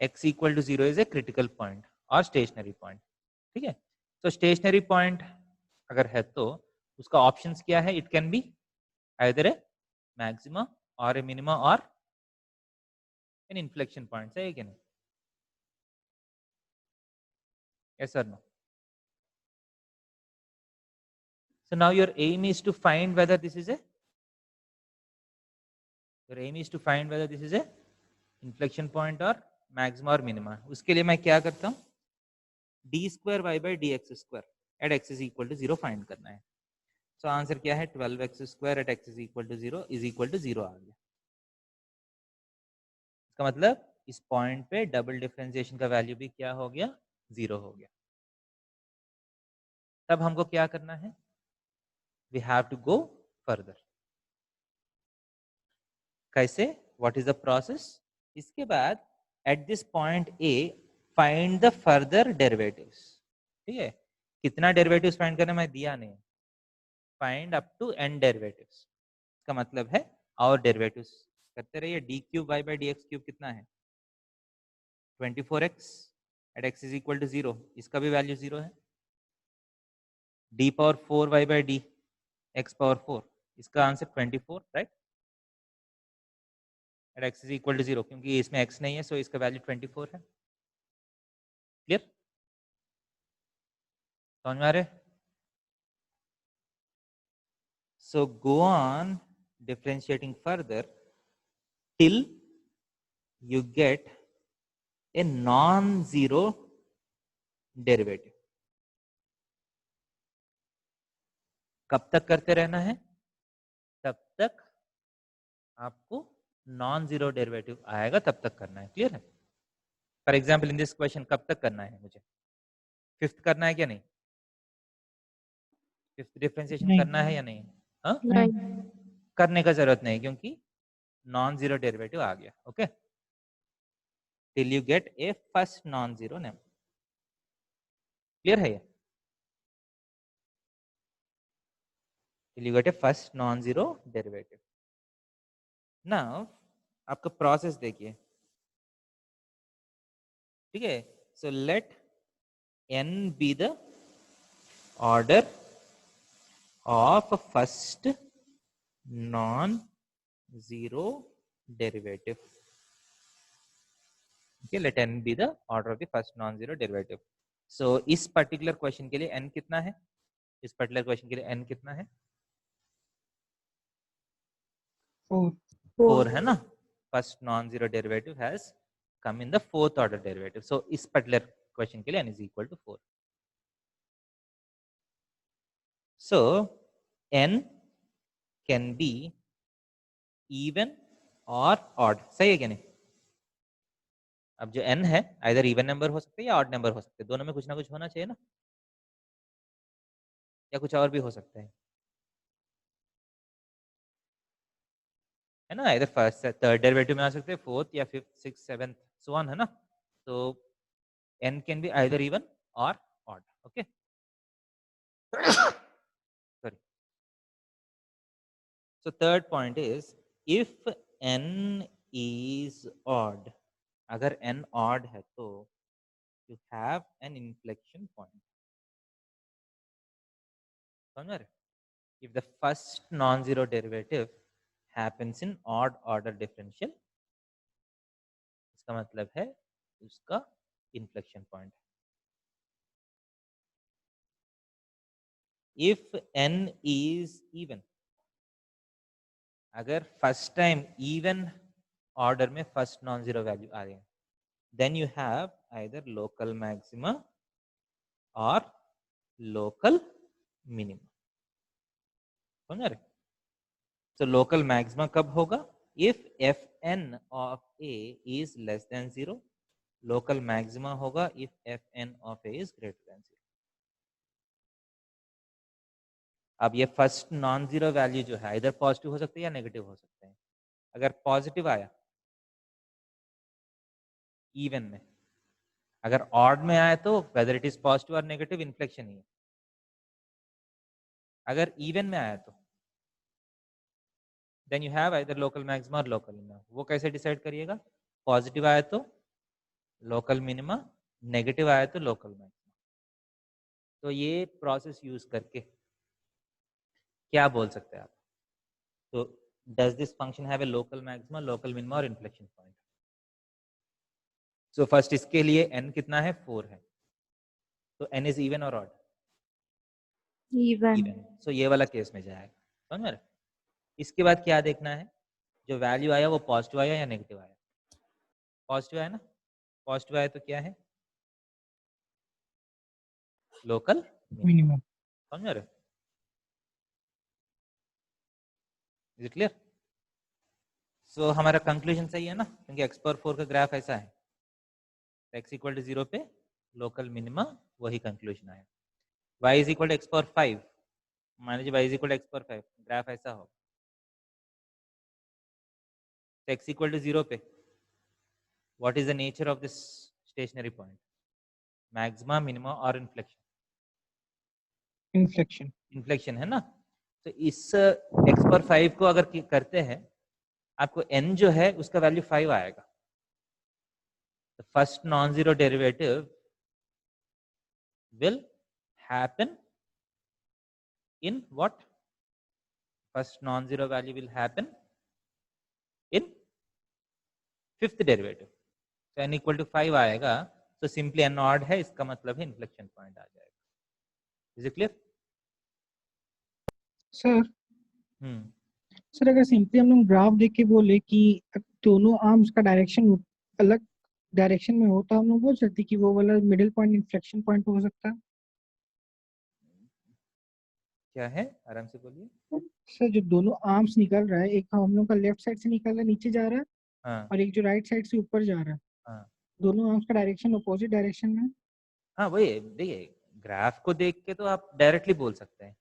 x equal to 0 is a critical point और स्टेशनरी पॉइंट. ठीक है. तो स्टेशनरी पॉइंट अगर है तो उसका ऑप्शंस क्या है? It can be either A maxima और ए मिनिमा और एन इन्फ्लेक्शन पॉइंट. है कि नहीं? yes or no? So now your aim is to find whether this is a inflection point or maxima or minima. उसके लिए मैं क्या करता हूँ? d square y by dx square at x is equal to 0 find करना है. So answer क्या है? 12x square at x is equal to 0 is equal to 0 आ गया. इसका मतलब इस पॉइंट पे डबल डिफरेंशिएशन का वैल्यू भी क्या हो गया? 0 हो गया. तब हमको क्या करना है? We have to go further. कैसे? What is the process? इसके बाद at this point a find the further derivatives. ठीक है. कितना डेरिवेटिव्स फाइंड करना मैं दिया नहीं. Find up to n derivatives. इसका मतलब है और डेरिवेटिव्स करते रहिए. D cube y by D x cube कितना है? 24x at x is equal to 0. इसका भी वैल्यू 0 है. D power 4 Y by D X power 4. इसका answer 24 right at x is equal to 0 क्योंकि इसमें x नहीं है सो इसका वैल्यू 24 है. क्लियर? समझ में आ रहे? So go on differentiating further till you get a non-zero derivative. कब तक करते रहना है? तब तक आपको नॉन जीरो डेरिवेटिव आएगा तब तक करना है. क्लियर है? For example in this question कब तक करना है मुझे? फिफ्थ करना है क्या नहीं? फिफ्थ डिफरेंशिएशन नहीं. करना है या नहीं? हाँ? नहीं. करने का जरूरत नहीं क्योंकि नॉन जीरो डेरिवेटिव आ गया. Okay. Till you get A first non zero name. Clear है ये? Till you get A first non zero derivative. Now आपका प्रोसेस देखिए. ठीक है. So let n be the order of first non zero derivative. okay, let n be the order of the first non-zero derivative. So इस particular question के लिए n कितना है? इस पर्टिकुलर क्वेश्चन के लिए n कितना है? 4. 4 है ना? First non-zero derivative has come in the fourth order derivative. So इस पर्टिकुलर क्वेश्चन के लिए n is equal to 4. So n can be even or odd, सही है क्या नहीं? अब जो n है आइदर इवन नंबर हो सकते हैं या ऑड नंबर हो सकते हैं, दोनों में कुछ ना कुछ होना चाहिए ना, या कुछ और भी हो सकता है ना, इधर फर्स्ट थर्ड डेरिवेटिव में आ सकते हैं, फोर्थ या fifth six seventh so on, है ना. तो n can be either even और odd. Okay, sorry. So third point is if n is odd, अगर n odd है तो you have an inflection point. समझ रहे? If the first non-zero derivative happens in odd order differential, इसका मतलब है उसका inflection point. If n is even, अगर फर्स्ट टाइम इवन ऑर्डर में फर्स्ट नॉन जीरो वैल्यू आ रहे हैं, then you have either local maxima और लोकल मिनिमा. समझ रहे? तो लोकल मैक्सिमा कब होगा? If f n of a is less than zero. Local maxima होगा if f n of a is greater than zero. अब ये फर्स्ट नॉन जीरो वैल्यू जो है इधर पॉजिटिव हो सकते हैं या नेगेटिव हो सकते हैं. अगर पॉजिटिव आया इवन में, अगर ऑड में आए तो वेदर इट इज पॉजिटिव और नेगेटिव इन्फ्लेक्शन ही है. अगर इवन में आया तो then you have either local maxima और लोकल मिनिमा. वो कैसे डिसाइड करिएगा? पॉजिटिव आया तो लोकल मिनिमा, नेगेटिव आया तो लोकल मैक्सिमा. तो ये प्रोसेस यूज करके क्या बोल सकते हैं आप? तो does this function have a local maxima, local minima और इन्फ्लेक्शन पॉइंट? सो फर्स्ट इसके लिए n कितना है? 4 है. तो n इज इवन और ऑड? Even. इवन. सो ये वाला केस में जाएगा. समझ रहे? इसके बाद क्या देखना है? जो वैल्यू आया वो पॉजिटिव आया या नेगेटिव आया? पॉजिटिव आया ना. पॉजिटिव आया तो क्या है? Local minimum. समझ रहे? Is it clear? सो हमारा कंक्लूजन सही है ना, क्योंकि x पावर 4 का ग्राफ ऐसा है, x इक्वल टू 0 पे लोकल मिनिमा, वही कंक्लूजन आया. y is equal to x power 5, मान लीजिए y is equal to x power 5, graph ऐसा हो, तो x इक्वल टू 0 पे what is the nature of this stationary point? Maxima, minima और इन्फ्लेक्शन? इन्फ्लेक्शन. इन्फ्लेक्शन है ना. तो इस x पावर 5 को अगर करते हैं, आपको n जो है उसका वैल्यू 5 आएगा. The first non-zero derivative will happen in what? First non-zero value will happen in fifth derivative. So n equal to 5 आएगा, तो simply n odd है, इसका मतलब है inflection point आ जाएगा. Is it clear? Sir hmm. Sir अगर simply हम लोग ग्राफ देख के बोले कि दोनों आर्म्स का डायरेक्शन अलग डायरेक्शन में हो, तो हम लोग बोल सकते कि वो वाला मिडिल पॉइंट इन्फ्लेक्शन पॉइंट हो सकता है. क्या है? आराम से बोलिए. सर जो दोनों आर्म्स निकल रहा है, एक हम लोग का लेफ्ट साइड से निकल रहा है नीचे जा रहा है, हाँ और एक जो राइट साइड से ऊपर जा रहा है, हाँ दोनों आर्म्स का डायरेक्शन अपोजिट डायरेक्शन में. हाँ, वही देखिए, ग्राफ को देख के तो आप डायरेक्टली बोल सकते हैं.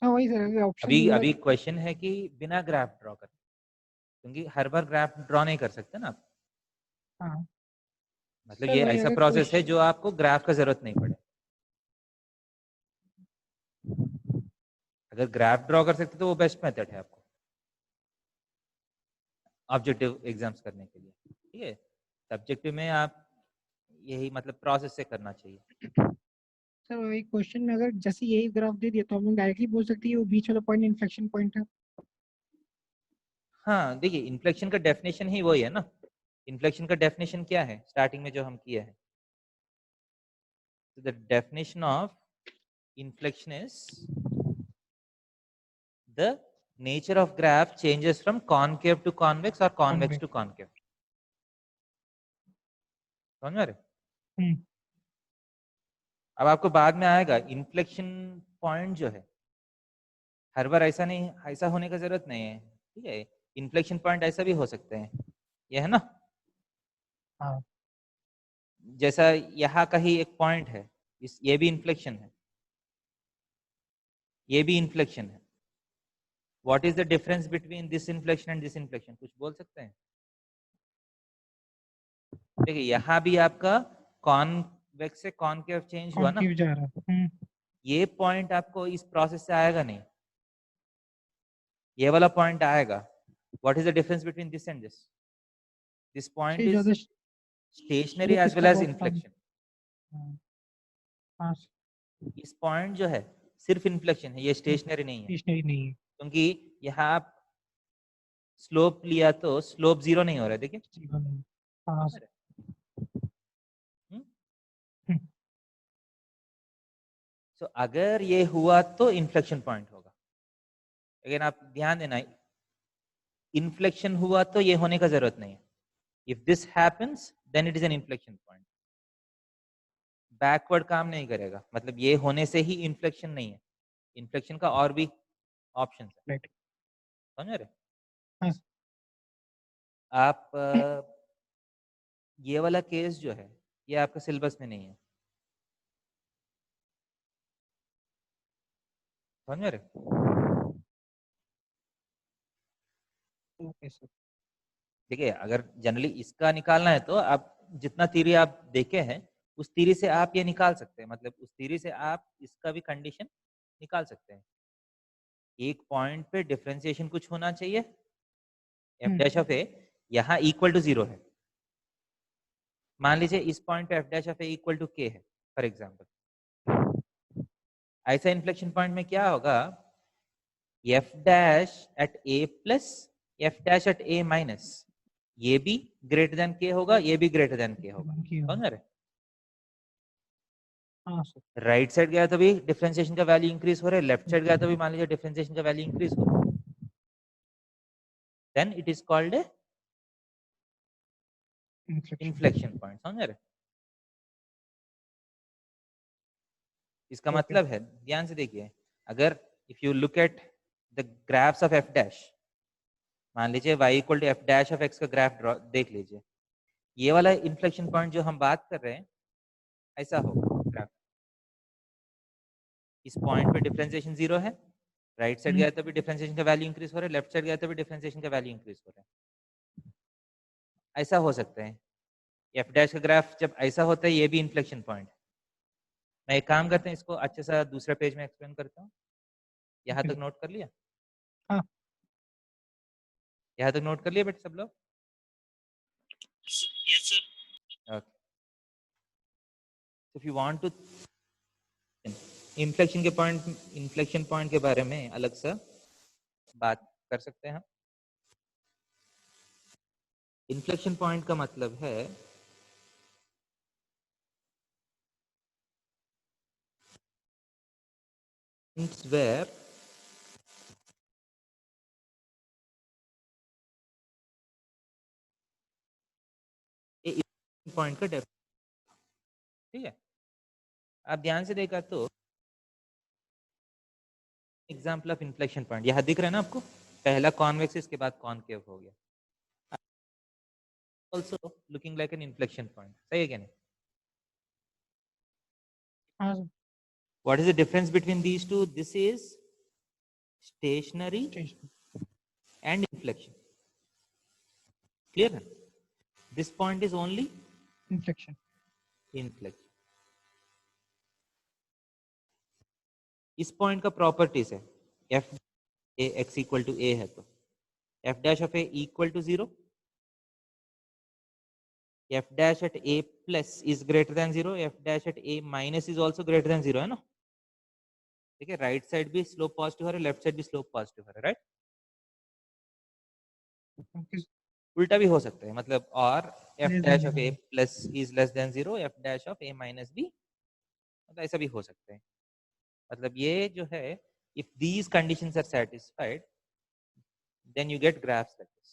हाँ वही सर, ऑप्शन अभी अभी क्वेश्चन है कि बिना ग्राफ ड्रॉ कर, क्योंकि हर बार ग्राफ ड्रॉ नहीं कर सकते ना आप. हाँ मतलब सर ये वही ऐसा अगर प्रोसेस है जो आपको ग्राफ का जरूरत नहीं पड़े. अगर ग्राफ ड्रॉ कर सकते तो वो बेस्ट मेथड है आपको ऑब्जेक्टिव एग्जाम्स करने के लिए. ठीक है, सब्जेक्टिव में आप यही मतलब प्रोसेस से करना चाहिए. सर वही क्वेश्चन में अगर जैसे यही ग्राफ दे दिया तो हम लोग डायरेक्टली बोल सकते हैं वो बीच वाला पॉइंट इन्फ्लेक्शन पॉइंट है. हाँ देखिए, इन्फ्लेक्शन का डेफिनेशन ही वही है ना. इन्फ्लेक्शन का डेफिनेशन क्या है स्टार्टिंग में जो हम किया है? The definition of inflection is the nature of graph changes from concave to convex or convex to concave. समझ रहे? अब आपको बाद में आएगा इन्फ्लेक्शन पॉइंट जो है हर बार ऐसा नहीं, ऐसा होने का जरूरत नहीं है, ठीक है। इन्फ्लेक्शन पॉइंट ऐसा भी हो सकते हैं, ये है ना। हाँ जैसा यहाँ का ही एक पॉइंट है, इस ये भी इन्फ्लेक्शन है, ये भी इन्फ्लेक्शन है। What is the difference between this inflection and this inflection, कुछ बोल सकते हैं? देखिए यहाँ भी आपका कॉन्वेक्स से कॉनकेव चेंज हुआ ना, कॉन्केव जा रहा है। ये पॉइंट आपको इस प्रोसेस से आएगा नहीं, ये वाला पॉइंट आएगा। What is the difference between this and this? This point से इज ज्यादा स्टेशनरी स्लोप एज वेल इसका एज बहुत कम। इन्फ्लेक्शन। हाँ हाँ, इस पॉइंट जो है सिर्फ इन्फ्लेक्शन है, ये स्टेशनरी नहीं है, स्टेशनरी नहीं है। क्योंकि यहाँ आप स्लोप लिया तो स्लोप जीरो नहीं हो रहा है, देखिए। जीरो नहीं। हाँ समझ रहे? हम्म, तो अगर ये हुआ तो इन्फ्लेक्शन पॉइंट होगा। लेकिन आप ध्यान देना, इन्फ्लेक्शन हुआ तो ये होने का जरूरत नहीं है। If this happens then it is an inflection point. Backward काम नहीं करेगा, मतलब ये होने से ही इन्फ्लेक्शन नहीं है, इन्फ्लेक्शन का और भी ऑप्शन है। राइट। समझ रहे? हाँ आप ये वाला केस जो है ये आपका सिलेबस में नहीं है, समझ रहे? Okay sir. देखिए अगर जनरली इसका निकालना है तो आप जितना थ्योरी आप देखे हैं उस थ्योरी से आप ये निकाल सकते हैं, मतलब उस थ्योरी से आप इसका भी कंडीशन निकाल सकते हैं। एक पॉइंट पे डिफरेंशिएशन कुछ होना चाहिए, एफ डैश ऑफ ए यहाँ इक्वल टू 0 है। मान लीजिए इस पॉइंट पे F dash of A equal to K है फॉर एग्जांपल। ऐसा इन्फ्लेक्शन पॉइंट में क्या होगा, F dash at A plus F dash at A minus, ये भी ग्रेटर देन के होगा, ये भी ग्रेटर देन के होगा। समझ रहे? हाँ सर। राइट साइड गया तो भी डिफरेंशिएशन का वैल्यू इंक्रीज हो रहा है, लेफ्ट साइड गया तो भी मान लीजिए डिफरेंशिएशन का वैल्यू इंक्रीज हो रहा है, then it is called a inflection point. समझ रहे? इसका ओके। मतलब है, ध्यान से देखिए, अगर if you look at the graphs of F dash, मान लीजिए y equal to F dash of x का ग्राफ देख लीजिए, ये वाला इन्फ्लेक्शन पॉइंट जो हम बात कर रहे हैं ऐसा होगा ग्राफ। इस पॉइंट पे डिफरेंशिएशन 0 है, राइट साइड गया तो भी डिफरेंशिएशन का वैल्यू इंक्रीज हो रहा है, लेफ्ट साइड गया तो भी डिफरेंशिएशन का वैल्यू इंक्रीज हो रहा है। ऐसा हो सकता है एफ डैश का ग्राफ जब ऐसा होता है, ये भी इन्फ्लेक्शन पॉइंट है। मैं एक काम करते हैं, इसको अच्छे से दूसरे पेज में एक्सप्लेन करता हूँ। यहाँ तक नोट कर लिया? हाँ। यहाँ तक नोट कर लिया बेटे सब लोग? Yes sir. Okay. If you want to inflection point के बारे में अलग से बात कर सकते हैं हम। इन्फ्लेक्शन पॉइंट का मतलब है where पॉइंट का डेफिनेशन, ठीक है। आप ध्यान से देखा तो एग्जाम्पल ऑफ इन्फ्लेक्शन पॉइंट यहाँ दिख रहा है ना आपको, पहला कॉन्वेक्स इसके बाद कॉनकेव हो गया, also looking like an inflection point. सही है क्या नहीं? हाँ sir. What is the difference between these two? This is stationary and inflection. Clear? This point is only inflection. inflection. इस पॉइंट का प्रॉपर्टीज है f a x equal to a है तो f dash of A equal to 0, f dash at A plus is greater than 0, f dash at A minus is also greater than 0, है ना। ठीक है, right side भी slope positive हो रहा है, लेफ्ट साइड भी स्लोप पॉजिटिव हो रहा है, राइट। उल्टा भी हो सकता है, मतलब और F dash of a plus is less than 0, f dash of a minus भी, मतलब ऐसा भी हो सकता है। मतलब ये जो है, if these conditions are satisfied then you get graphs like this.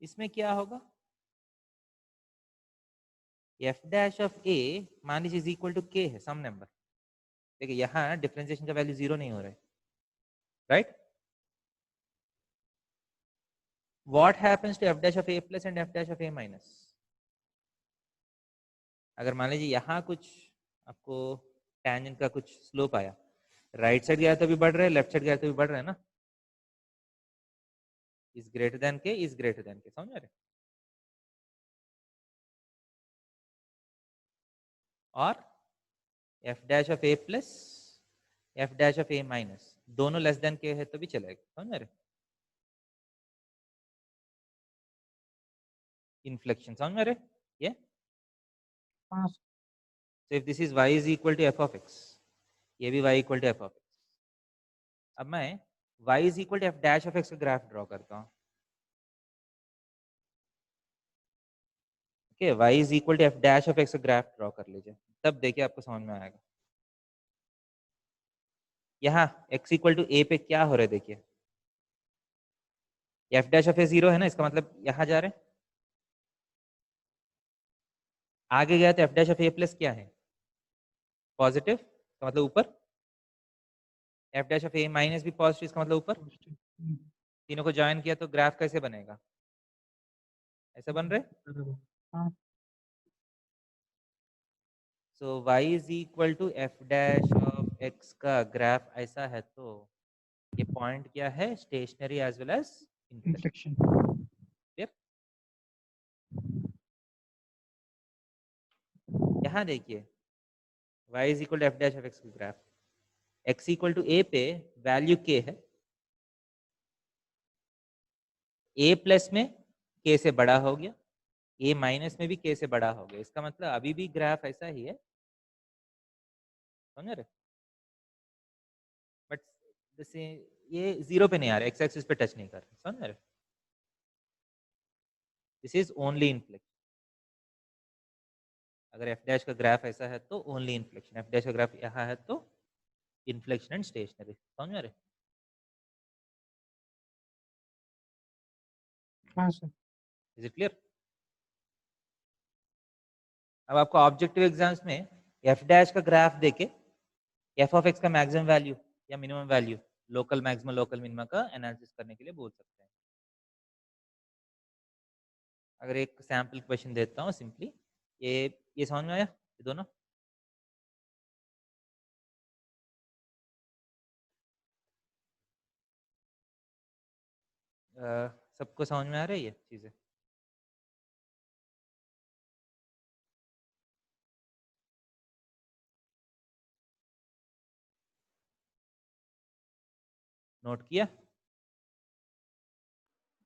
इसमें क्या होगा, f dash of a मान लीजिए is equal to k है, सम नंबर, देखिए यहाँ डिफरेंशिएशन का वैल्यू 0 नहीं हो रहा है, right? What happens to F dash of a plus and f dash of a minus? अगर मान लीजिए यहाँ कुछ आपको टेंजेंट का कुछ स्लोप आया, राइट साइड गया तो भी बढ़ रहा है, लेफ्ट साइड गया तो भी बढ़ रहा है ना, इज ग्रेटर देन के, इज ग्रेटर देन के, समझ रहे? और F dash of a plus F dash of a minus दोनों लेस देन के है तो भी चलेगा, समझ रहे? इन्फ्लेक्शन समझ रहे ये? हाँ So if this is y is equal to f of x, ये भी y equal to f of x. अब मैं y is equal to f dash of x का ग्राफ ड्रॉ करता हूँ. Okay, y is equal to f dash of x का graph draw कर लीजिए, तब देखिए आपको समझ में आएगा. यहाँ x इक्वल टू a पे क्या हो रहा है देखिए, f dash of a 0 है ना, इसका मतलब यहाँ जा रहे हैं, आगे गया तो f dash of a plus क्या है, पॉजिटिव, का मतलब ऊपर, f dash of a minus भी पॉजिटिव, इसका मतलब ऊपर. तीनों को ज्वाइन किया तो ग्राफ कैसे बनेगा, ऐसा बन रहे? हाँ so y is equal to f dash of x का ग्राफ ऐसा है तो ये पॉइंट क्या है, stationary as well as inflection. Inflection यहाँ देखिए y is equal to f dash of x का graph, x equal to a पे वैल्यू k है, a प्लस में k से बड़ा हो गया, a माइनस में भी k से बड़ा हो गया, इसका मतलब अभी भी ग्राफ ऐसा ही है, समझ रहे? बट जैसे ये 0 पे नहीं आ रहा, x एक्सिस पे टच नहीं कर रहा, समझ रहे? This is only inflection. अगर f डैश का ग्राफ ऐसा है तो ओनली इन्फ्लेक्शन, f डैश का ग्राफ यहाँ है तो इन्फ्लेक्शन एंड स्टेशनरी, समझ रहे? हाँ सर इज इट क्लियर? अब आपको ऑब्जेक्टिव एग्जाम्स में f डैश का ग्राफ देके f ऑफ x का मैक्सिमम वैल्यू या minimum value, local maximum local minimum का एनालिसिस करने के लिए बोल सकते हैं. अगर एक सैम्पल क्वेश्चन देता हूँ सिंपली, ये समझ में आया ये दोनों? सबको समझ में आ रही है ये चीजें? नोट किया?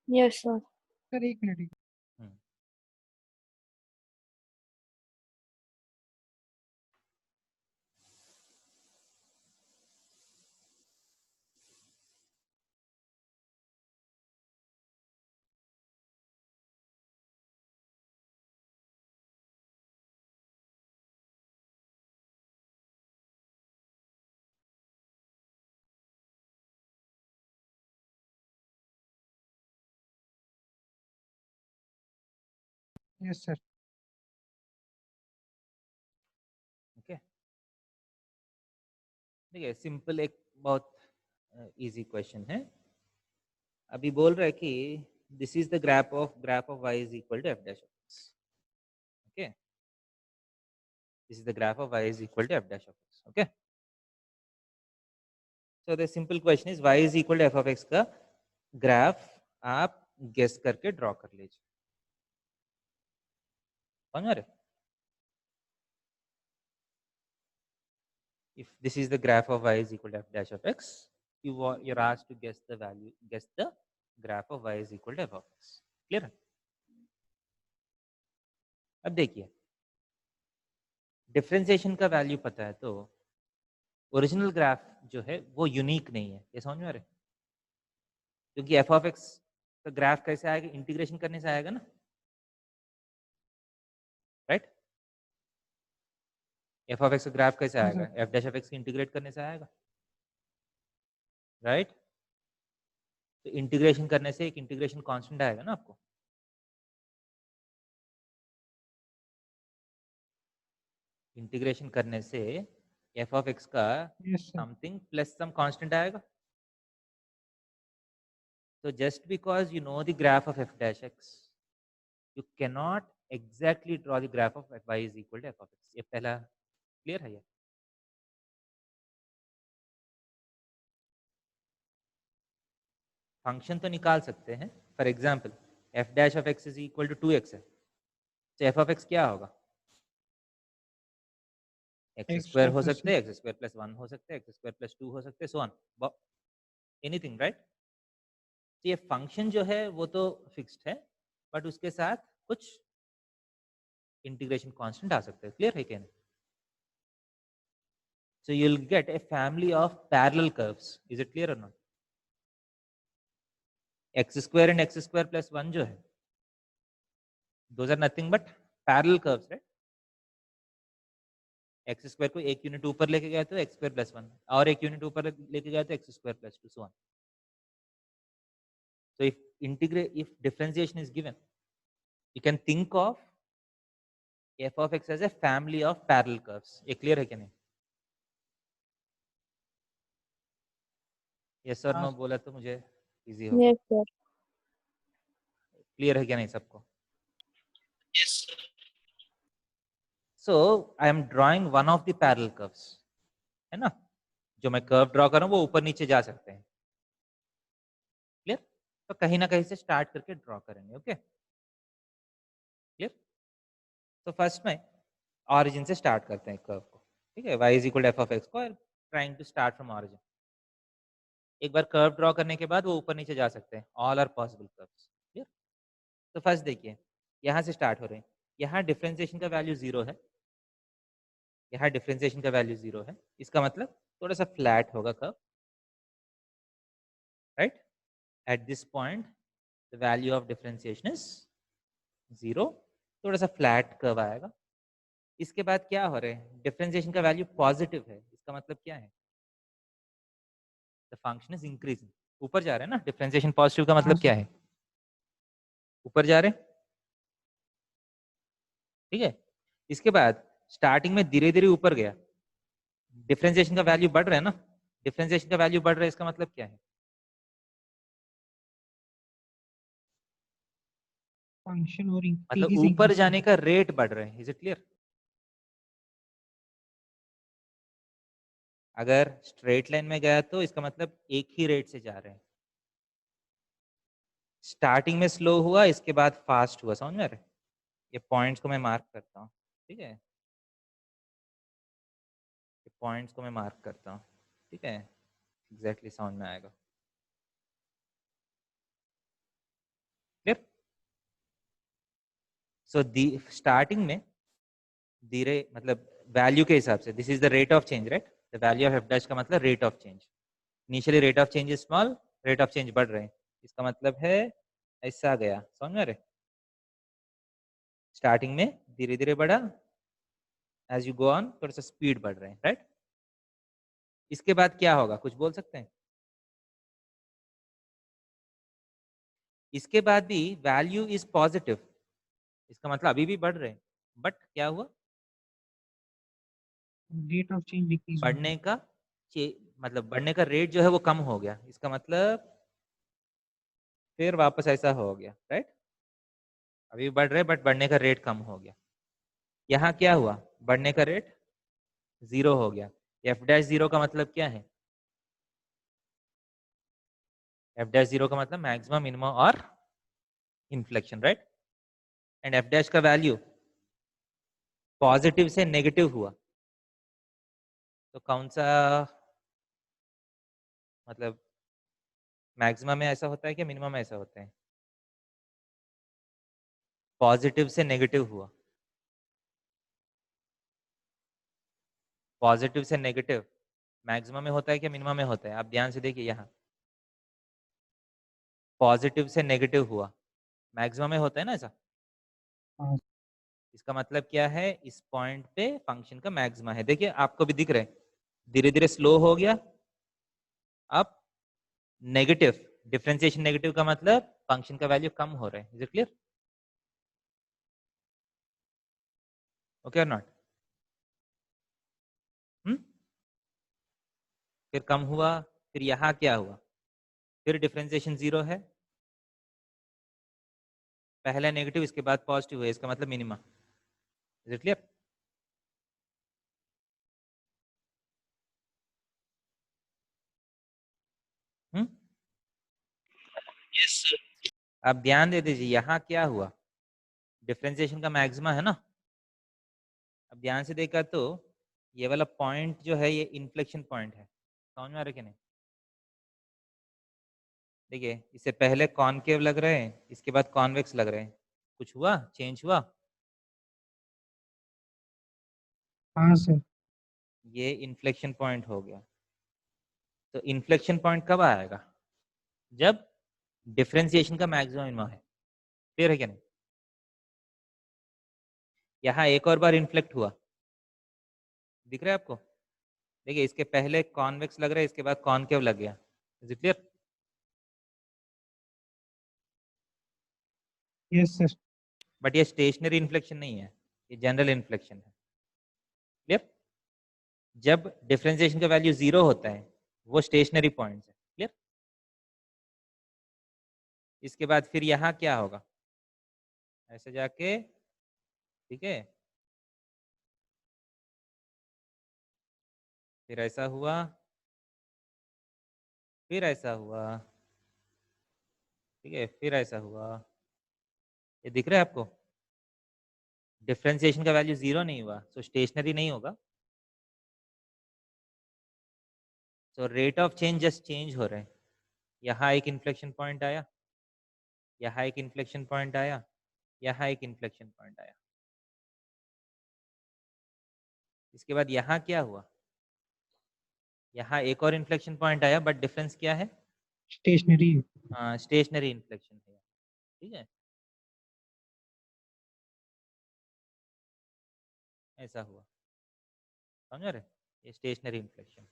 Yes, sir. सर एक मिनट हम्म. यस सर ओके, देखिए सिंपल एक बहुत इजी क्वेश्चन है. अभी बोल रहा है कि this is the graph of y is equal to f dash of x. Okay, this is the graph of y is equal to f dash of x. Okay, so the simple question is y is equal to f of x का graph आप guess करके draw कर लीजिए, समझ रहे? If this is the graph of y is equal to f dash of x, you're asked to guess the graph of y is equal to f of x. Clear? अब देखिए differentiation का value पता है तो original graph जो है वो unique नहीं है, ये समझ में आ रहा है? क्योंकि f of x का ग्राफ कैसे आएगा, इंटीग्रेशन करने से आएगा ना, राइट? f of x का ग्राफ कैसे हाँ आएगा, sir f dash of x integrate करने से आएगा, राइट? तो इंटीग्रेशन करने से एक इंटीग्रेशन कांस्टेंट आएगा ना आपको, इंटीग्रेशन करने से एफ ऑफ एक्स का Yes, sir. Something plus some constant आएगा. So just because you know the graph of f dash x, you cannot exactly draw the graph of y is equal to f of x. ये पहला clear है. ये function तो निकाल सकते हैं. For example f dash of x is equal to 2x है, तो f ऑफ x क्या होगा? एक्स X स्क्वायर का हो plus सकते हैं, एक्स स्क्वायर प्लस 1 हो सकते हैं, एक्स स्क्वायर प्लस 2 हो सकते हैं, सो ऑन एनीथिंग, राइट? तो ये फंक्शन जो है वो तो फिक्स्ड है, बट उसके साथ कुछ इंटीग्रेशन कांस्टेंट आ सकते हैं. क्लियर है क्या? So you'll get a family of parallel curves. Is it clear or not? X square and x square plus 1 जो है, those are nothing but parallel curves, right? X square को एक unit ऊपर लेके गया तो एक्स स्क्वायर प्लस 1, और एक यूनिट ऊपर लेके गया तो x square plus 2, so on. So if differentiation is given, you can think of f of x as a family of parallel curves. ये क्लियर है क्या नहीं? यस और नो बोला तो मुझे इजी होगा. Yes, sir. क्लियर है क्या नहीं सबको? Yes, sir. So I am drawing one of the parallel curves, है ना? जो मैं कर्व ड्रॉ कर रहा हूं वो ऊपर नीचे जा सकते हैं. क्लियर? तो कहीं ना कहीं से स्टार्ट करके ड्रॉ करेंगे. Okay, clear? तो फर्स्ट में ऑरिजिन से स्टार्ट करते हैं कर्व को. ठीक है, y is equal f of x को trying to start from origin. एक बार कर्व ड्रॉ करने के बाद वो ऊपर नीचे जा सकते हैं. All are possible curves. Clear? तो फर्स्ट देखिए, यहाँ से स्टार्ट हो रहे हैं. यहाँ डिफरेंशिएशन का वैल्यू 0 है, यहाँ डिफरेंशिएशन का वैल्यू 0 है. इसका मतलब थोड़ा सा फ्लैट होगा curve, right? Eight this point the value of differentiation is 0. थोड़ा सा फ्लैट कर्व आएगा. इसके बाद क्या हो रहा है? डिफरेंशिएशन का वैल्यू पॉजिटिव है. इसका मतलब क्या है? The function is increasing. ऊपर जा रहे हैं ना. डिफरेंशिएशन पॉजिटिव का मतलब क्या है? ऊपर जा रहे हैं. ठीक है, इसके बाद स्टार्टिंग में धीरे धीरे ऊपर गया, डिफरेंशिएशन का वैल्यू बढ़ रहा है ना. डिफरेंशिएशन का वैल्यू बढ़ रहा है, इसका मतलब क्या है? function और मतलब increase ऊपर जाने का रेट बढ़ रहा है. Is it clear? अगर स्ट्रेट लाइन में गया तो इसका मतलब एक ही रेट से जा रहे हैं. स्टार्टिंग में स्लो हुआ, इसके बाद फास्ट हुआ. समझ में आ रहा है? ये पॉइंट्स को मैं मार्क करता हूँ. ठीक है, ये पॉइंट्स को मैं मार्क करता हूँ. ठीक है, एग्जैक्टली समझ में आएगा. क्लियर? सो स्टार्टिंग में धीरे मतलब वैल्यू के हिसाब से, this is the rate of change, right? The value of F dash का मतलब rate of change. Initially rate of change is small, rate of change बढ़ रहे हैं. इसका मतलब है ऐसा गया. समझ में आ रहे? स्टार्टिंग में धीरे धीरे बढ़ा, एज यू गो ऑन थोड़ा सा स्पीड बढ़ रहे हैं, राइट? इसके बाद क्या होगा, कुछ बोल सकते हैं? इसके बाद भी वैल्यू इज पॉजिटिव. इसका मतलब अभी भी बढ़ रहे हैं, बट क्या हुआ? rate of change decrease हो बढ़ने का मतलब बढ़ने का रेट जो है वो कम हो गया. इसका मतलब फिर वापस ऐसा हो गया, राइट? अभी भी बढ़ रहे बट बढ़ने का रेट कम हो गया. यहाँ क्या हुआ? बढ़ने का रेट 0 हो गया. एफ डैश 0 का मतलब क्या है? एफ डैश 0 का मतलब मैक्सिमम, मिनिमम और inflection, right? And f dash का वैल्यू पॉजिटिव से नेगेटिव हुआ, तो कौन सा मतलब मैक्सिमम में ऐसा होता है कि मिनिमम में ऐसा होता है? पॉजिटिव से नेगेटिव हुआ. पॉजिटिव से नेगेटिव मैक्सिमम में होता है कि मिनिमम में होता है? आप ध्यान से देखिए, यहाँ पॉजिटिव से नेगेटिव हुआ, मैक्सिमम में होता है ना ऐसा. हाँ. इसका मतलब क्या है? इस पॉइंट पे फंक्शन का मैक्सिमा है. देखिए आपको भी दिख रहा है, धीरे धीरे स्लो हो गया. अब नेगेटिव, डिफरेंशिएशन नेगेटिव का मतलब फंक्शन का वैल्यू कम हो रहा है. Is it clear? ओके और नॉट? फिर कम हुआ, फिर यहाँ क्या हुआ, फिर डिफरेंशिएशन 0 है, पहला नेगेटिव इसके बाद पॉजिटिव है, इसका मतलब minima. Is it clear? Yes, sir. अब ध्यान दे दीजिए, यहाँ क्या हुआ, डिफरेंशिएशन का मैक्सिमा है ना। अब ध्यान से देखा तो ये वाला पॉइंट जो है ये इन्फ्लेक्शन पॉइंट है, समझ में आ रहा है कि नहीं? देखिए, इससे पहले कॉनकेव लग रहे हैं, इसके बाद कॉन्वेक्स लग रहे हैं, कुछ हुआ, चेंज हुआ? हाँ सर। ये इन्फ्लेक्शन पॉइंट हो गया। तो इन्फ्लेक्शन पॉइंट कब आएगा? जब डिफरेंशिएशन का मैक्सिमम है। क्लियर है क्या नहीं? यहाँ एक और बार इन्फ्लेक्ट हुआ, दिख रहा है आपको? देखिए, इसके पहले कॉन्वेक्स लग रहा है, इसके बाद कॉनकेव लग गया। Is it clear? Yes sir. But ये स्टेशनरी इन्फ्लेक्शन नहीं है, ये जनरल इन्फ्लेक्शन है। क्लियर? जब डिफरेंशिएशन का वैल्यू 0 होता है वो स्टेशनरी पॉइंट है। क्लियर? इसके बाद फिर यहाँ क्या होगा, ऐसे जाके, ठीक है, फिर ऐसा हुआ, फिर ऐसा हुआ, ठीक है, फिर ऐसा हुआ। ये दिख रहा है आपको? डिफरेंशिएशन का वैल्यू 0 नहीं हुआ, सो स्टेशनरी नहीं होगा। So rate of change just change हो रहे हैं। यहाँ एक इन्फ्लेक्शन पॉइंट आया, यहाँ एक इन्फ्लेक्शन पॉइंट आया, यहाँ एक इन्फ्लेक्शन पॉइंट आया। इसके बाद यहाँ क्या हुआ, यहाँ एक और इन्फ्लेक्शन पॉइंट आया, बट डिफरेंस क्या है? स्टेशनरी। स्टेशनरी इन्फ्लेक्शन है। ठीक है, ऐसा हुआ, समझ रहे? ये stationary inflection.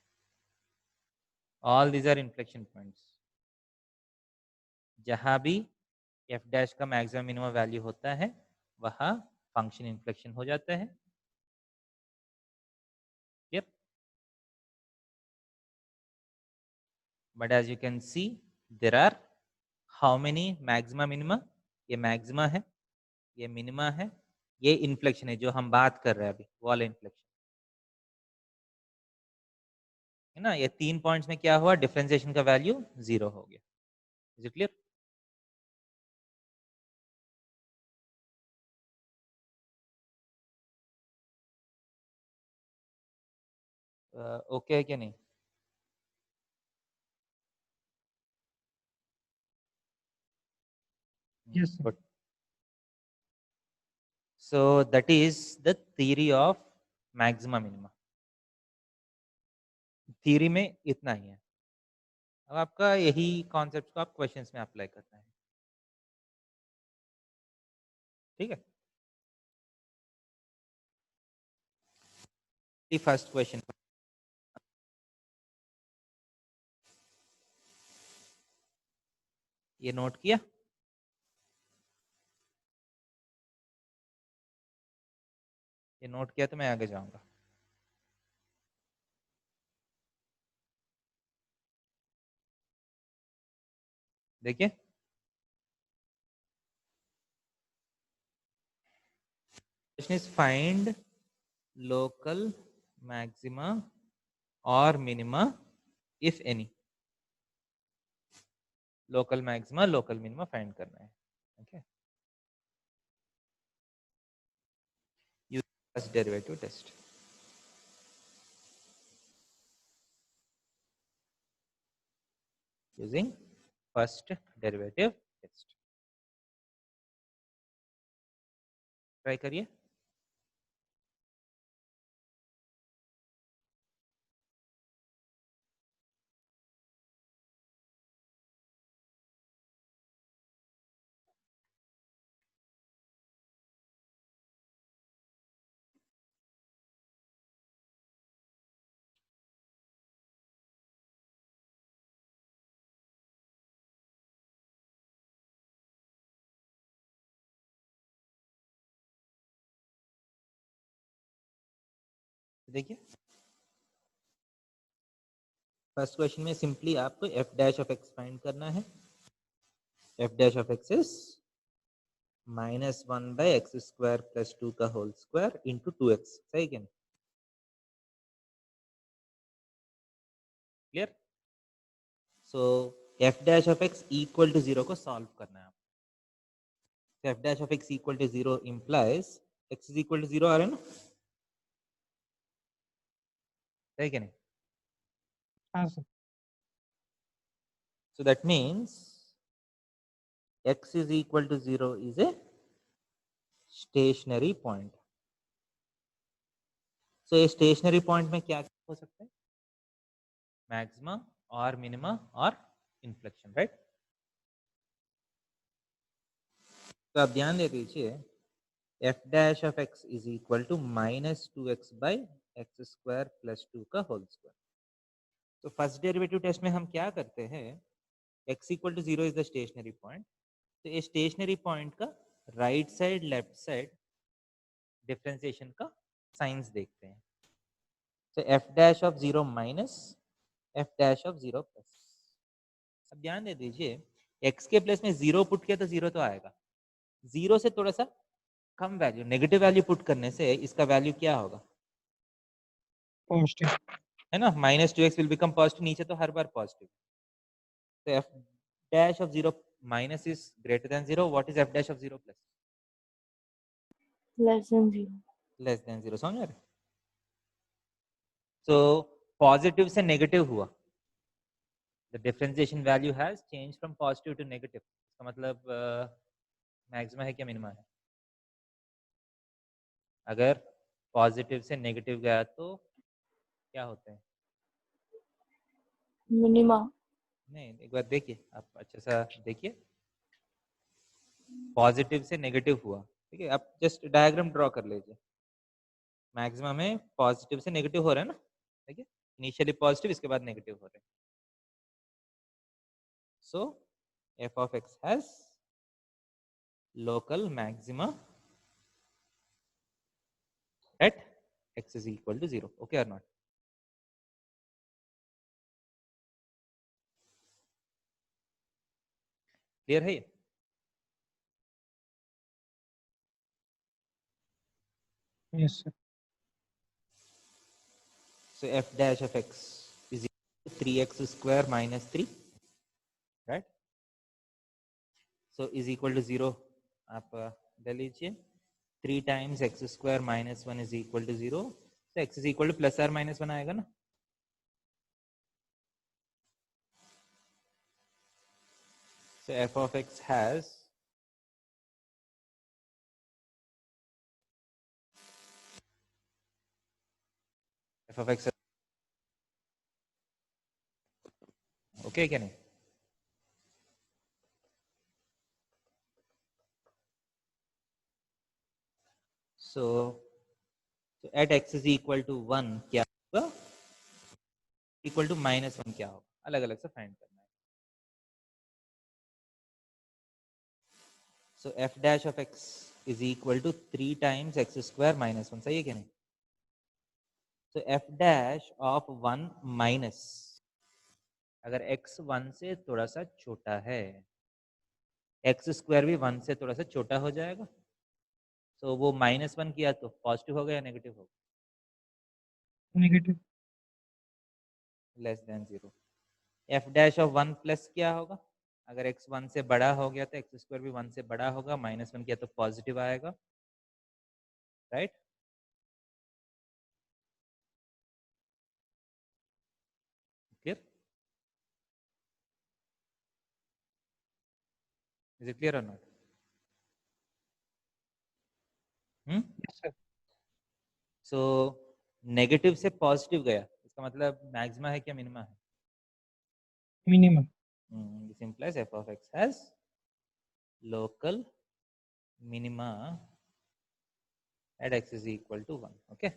All these are inflection points. जहां भी एफ डैश का मैक्सिमम मिनिमम वैल्यू होता है वहां फंक्शन इन्फ्लेक्शन हो जाता है। Yep. But as you can see, there are how many maxima minima? ये मैक्सिमा है, ये मिनिमा है, ये इन्फ्लेक्शन है जो हम बात कर रहे हैं अभी, वॉल इन्फ्लेक्शन है ना। ये 3 पॉइंट्स में क्या हुआ, डिफरेंशिएशन का वैल्यू 0 हो गया। Is it clear? ओके है क्या नहीं? Yes sir. Good. So that is the theory of maxima minima. Theory में इतना ही है। अब आपका यही कॉन्सेप्ट को आप क्वेश्चंस में अप्लाई करना है। ठीक है, फर्स्ट क्वेश्चन, ये नोट किया? ये नोट किया तो मैं आगे जाऊंगा। देखिए, question is find local maxima और minima if any. Local maxima local minima find करना है। Okay, use first derivative test. Using first derivative test, try करिए। देखिए, फर्स्ट क्वेश्चन में सिंपली आपको f dash of x find करना है। F dash of x is -1 by x square plus 2 का whole square into 2x, सही क्या? Clear? So f dash of x equal to 0 को सॉल्व करना है आपको। F dash of x equal to 0 implies x is equal to 0 आ रहा है ना, सही क्या नहीं? हाँ sir. So that means x is equal to 0 is a stationary point. So a stationary point में क्या हो सकता है? मैक्सिमा और मिनिमा और इन्फ्लेक्शन, राइट? तो आप ध्यान दे दीजिए f dash of x is equal to -2x by x square plus 2 का होल स्क्वायर। तो फर्स्ट डेरिवेटिव टेस्ट में हम क्या करते हैं, x equal to 0 is the stationary point. तो ये स्टेशनरी पॉइंट का right side left side differentiation का साइंस देखते हैं। तो f dash of 0 minus f dash of 0 plus. अब ध्यान दे दीजिए x के प्लेस में 0 पुट किया तो 0 तो आएगा, 0 से थोड़ा सा कम वैल्यू नेगेटिव वैल्यू पुट करने से इसका वैल्यू क्या होगा, पॉजिटिव है ना? -2x विल बिकम पॉजिटिव, नीचे तो हर बार पॉजिटिव। तो f dash of 0 minus is greater than 0, what is F dash of 0 plus? Less than 0। Less than 0, समझ रहे? सो पॉजिटिव से नेगेटिव हुआ, the differentiation value has changed from positive to negative। इसका मतलब maxima है क्या minima है? अगर पॉजिटिव से नेगेटिव गया तो क्या होते हैं? मिनिमा। नहीं, एक बार देखिए आप अच्छे सा देखिए, पॉजिटिव से नेगेटिव हुआ, ठीक है? आप जस्ट डायग्राम ड्रॉ कर लीजिए। मैक्सिमा में पॉजिटिव से नेगेटिव हो रहा है ना, ठीक है? इनिशियली पॉजिटिव, इसके बाद नेगेटिव हो रहे हैं। So f of x has local maxima at x is equal to 0, okay or not? Clear है ये? Yes sir. So f dash of x is equal to 3x square minus 3, right? So is equal to 0 आप ले लीजिए, 3 times x square minus 1 is equal to 0। so x is equal to plus or minus 1 आएगा ना? So f of x has f of x, okay क्या नहीं? So at x is equal to 1 क्या होगा, equal to -1 क्या होगा, अलग अलग से फाइंड करना है। So f dash of x is equal to 3 times x square minus 1, सही है क्या नहीं? So f dash of 1 minus, अगर x 1 से थोड़ा सा छोटा है, x स्क्वायर भी 1 से थोड़ा सा छोटा हो जाएगा, तो वो -1 किया तो पॉजिटिव होगा या नेगेटिव होगा? Negative. Less than 0। f dash of 1 plus क्या होगा, अगर x 1 से बड़ा हो गया तो x स्क्वायर भी 1 से बड़ा होगा, -1 किया तो पॉजिटिव आएगा, right? Clear? Is it clear और not? Yes sir. So negative से पॉजिटिव गया, इसका मतलब मैक्सिमा है क्या मिनिमा है? Minimum. This implies f of x has local minima at x is equal to 1, okay?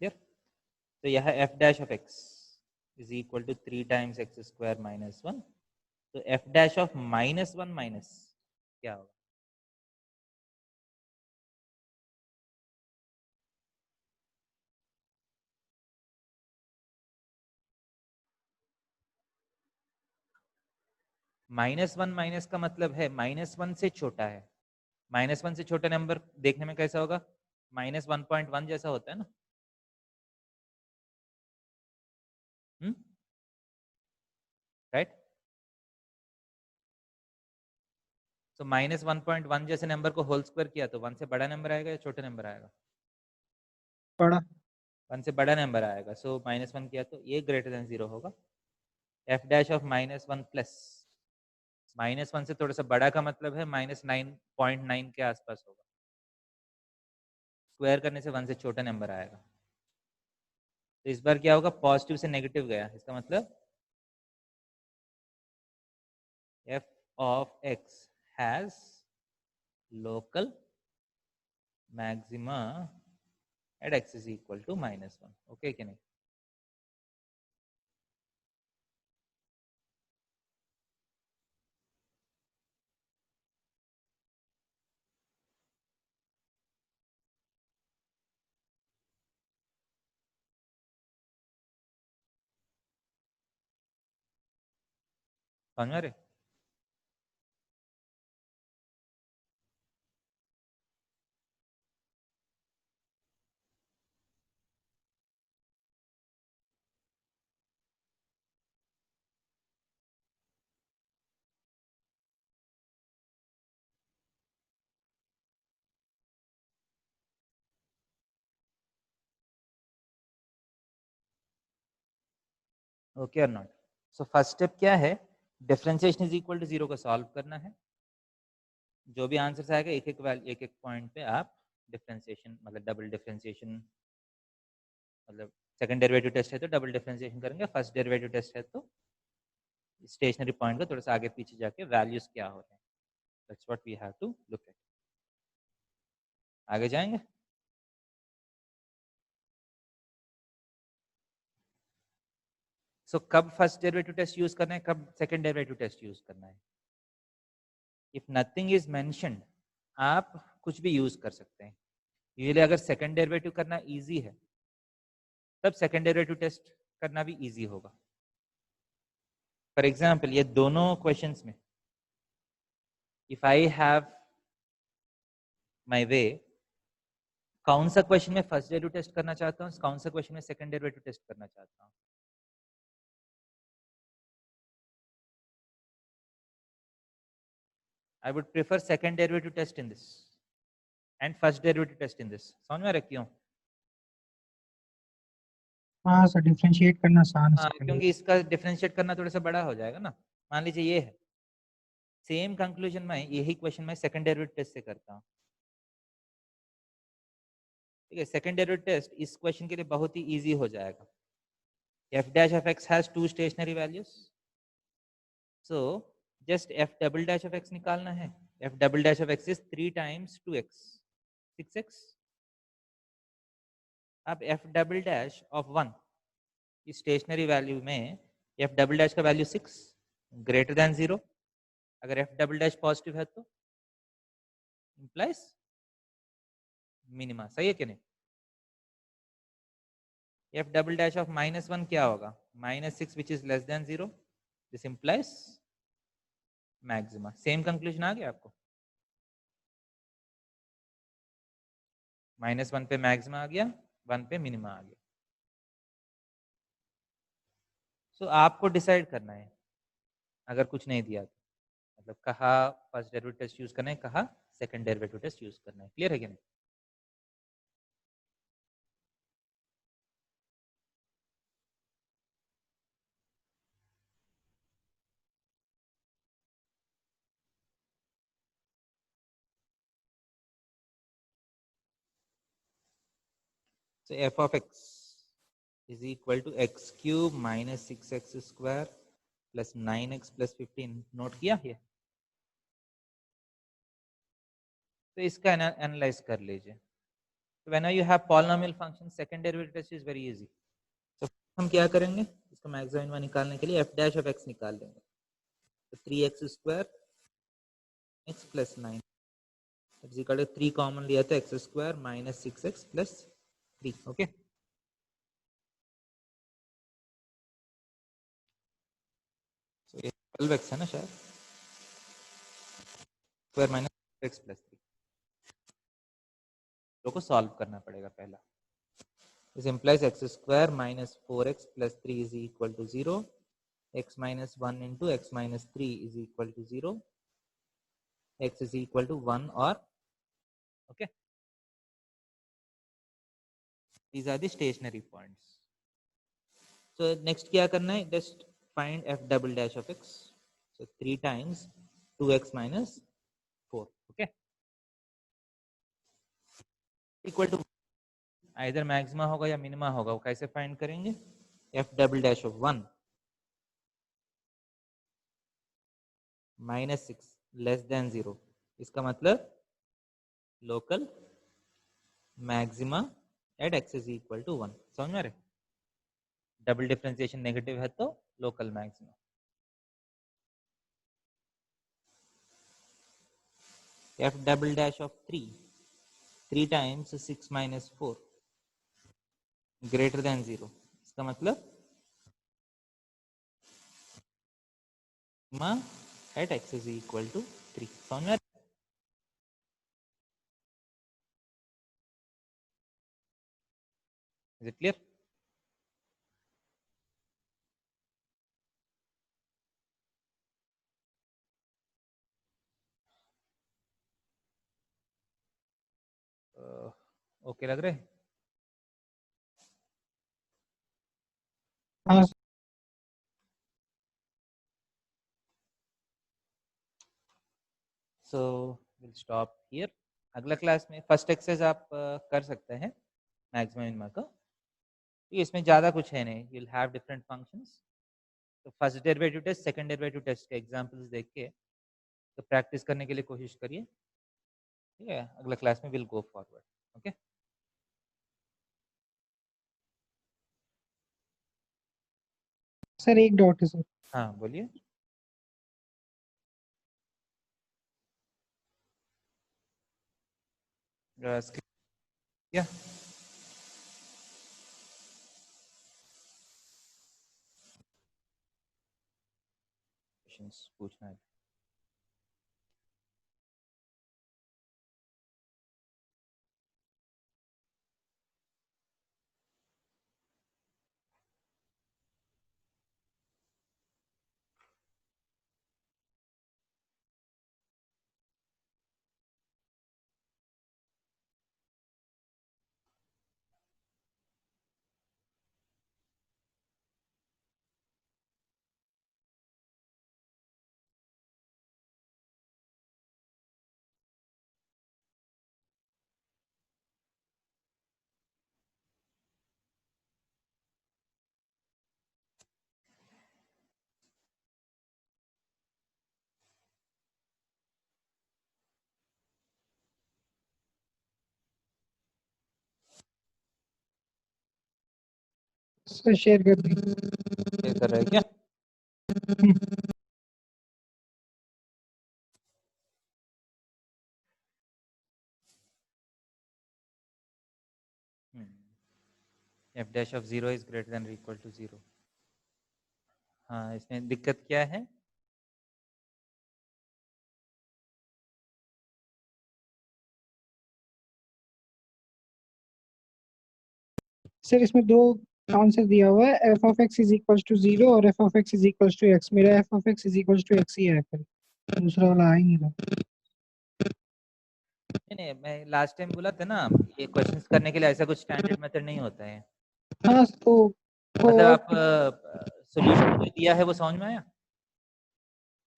Clear? तो यह f dash of x is equal to 3 times x square minus 1। तो f dash of -1 माइनस क्या होगा? -1 minus का मतलब है -1 से छोटा है। -1 से छोटा नंबर देखने में कैसा होगा? -1.1 जैसा होता है ना। राइट। तो -1.1 जैसे नंबर को होल स्क्वायर किया तो 1 से बड़ा नंबर आएगा या छोटा नंबर आएगा? बड़ा। 1 से बड़ा नंबर आएगा। सो -1 किया तो ये ग्रेटर देन 0 होगा। f डैश ऑफ -1 प्लस -1 से थोड़ा सा बड़ा का मतलब है -9.9 के आसपास होगा। स्क्वायर करने से 1 से छोटा नंबर आएगा। तो इस बार क्या होगा? पॉजिटिव से नेगेटिव गया, इसका मतलब f of x has local maxima at x is equal to -1. Okay कि नहीं? समझ में आ रहे? ओके और नॉट? सो फर्स्ट स्टेप क्या है? डिफरेंशिएशन इज इक्वल टू 0 को सॉल्व करना है। जो भी आंसर आएगा एक एक पॉइंट पे आप डिफरेंशिएशन मतलब डबल डिफरेंशिएशन मतलब सेकंड डेरिवेटिव टेस्ट है तो डबल डिफरेंशिएशन करेंगे, फर्स्ट डेरिवेटिव टेस्ट है तो स्टेशनरी पॉइंट का थोड़ा सा आगे पीछे जाके वैल्यूज क्या हो रहे हैं। That's what we have to look at. आगे जाएंगे। सो कब फर्स्ट डेरिवेटिव टेस्ट यूज करना है, कब सेकंड डेरिवेटिव टेस्ट यूज करना है? इफ नथिंग इज मेंशन्ड आप कुछ भी यूज कर सकते हैं। यूजुअली अगर सेकंड डेरिवेटिव करना इजी है तब सेकंड डेरिवेटिव टेस्ट करना भी इजी होगा। फॉर एग्जाम्पल ये दोनों क्वेश्चंस में if I have my way, कौन सा क्वेश्चन में फर्स्ट डेरिवेटिव टेस्ट करना चाहता हूँ, कौन सा क्वेश्चन में सेकंड डेरिवेटिव टेस्ट करना चाहता हूँ? I would prefer second derivative test in this and first derivative test in this. समझ में आ रहा है क्यों? हाँ सर, डिफरेंशिएट करना आसान है हाँ, second क्योंकि इसका डिफरेंशिएट करना थोड़ा सा बड़ा हो जाएगा ना। मान लीजिए ये है, सेम कंक्लूजन में यही क्वेश्चन मैं सेकंड डेरिवेटिव टेस्ट से करता हूँ। ठीक है, सेकंड डेरिवेटिव टेस्ट इस क्वेश्चन के लिए बहुत ही इजी हो जाएगा। f dash of x has two stationary values, so just f double dash of x निकालना है। f double dash of x is 3 times 2x, 6x। अब f double dash of 1 stationary value में f double dash का value 6 greater than 0। अगर f double dash positive है तो implies minima. सही है कि नहीं? f डबल डैश ऑफ -1 क्या होगा? -6 which is less than 0। This implies maxima. Same conclusion आ गया आपको? -1 पे मैक्सिमा आ गया, 1 पे मिनिमा आ गया। सो आपको डिसाइड करना है अगर कुछ नहीं दिया तो, मतलब कहा फर्स्ट डेरिवेटिव टेस्ट यूज करना है, कहा सेकंड डेरिवेटिव टेस्ट यूज करना है। क्लियर है कि नहीं? So f of x is equal to x cube minus 6x square plus 9x plus 15। Note किया ये? तो इसका एनालाइज कर लीजिए। तो when you have polynomial function second derivative test is very easy. तो हम क्या करेंगे, इसका मैक्सिमम निकालने के लिए f डैश ऑफ x निकाल लेंगे। तो 3x square x plus 9 is equal to 3 common लिया तो x square minus 6x plus 3। Okay, तो ये 12x है ना शायद। स्क्वायर माइनस एक्स प्लस 3 को सॉल्व करना पड़ेगा पहला. This implies x square minus 4x plus 3 is equal to 0. X minus 1 into x minus 3 is equal to 0. X is equal to 1 or okay. These are the stationary points. So next क्या करना है? Just find f double dash of x. So 3 times 2x minus 4. Okay. Equal to either maxima होगा या minima होगा. वो कैसे find करेंगे? f double dash of 1 minus 6 less than 0. इसका मतलब local maxima at x is equal to 1. समझ में आ रहे? डबल डिफरेंशिएशन नेगेटिव है तो local maxima. f double dash of 3 times 6 minus 4 greater than 0. इसका मतलब maxima at x is equal to 3. समझ में? Is it clear? ओके लग रहे? हाँ सो विल स्टॉप हियर. अगला क्लास में फर्स्ट एक्सरसाइज आप कर सकते हैं मैक्सिमा मिनिमा का. इसमें ज़्यादा कुछ है नहीं. You will have different functions. तो first derivative test second derivative test के एग्जांपल्स देख के तो प्रैक्टिस करने के लिए कोशिश करिए. ठीक है, अगला क्लास में will go forward. Okay. Sir एक डाउट है सर. हाँ बोलिए. क्या पूछना है? सर शेयर कर दी. शेयर कर रहे हैं क्या? f dash of 0 is greater than or equal to 0. हाँ, इसमें दिक्कत क्या है? सर इसमें दो आंसर दिया हुआ है. F of x is equal to 0 और f of x is equal to x. मेरा f of x is equal to x ही है. फिर दूसरा वाला आ ही नहीं रहा. नहीं, मैं लास्ट टाइम बोला था ना, ये क्वेश्चंस करने के लिए ऐसा कुछ स्टैंडर्ड मेथड नहीं होता है. हाँ तो मतलब आप सॉल्यूशन जो दिया है वो समझ में आया?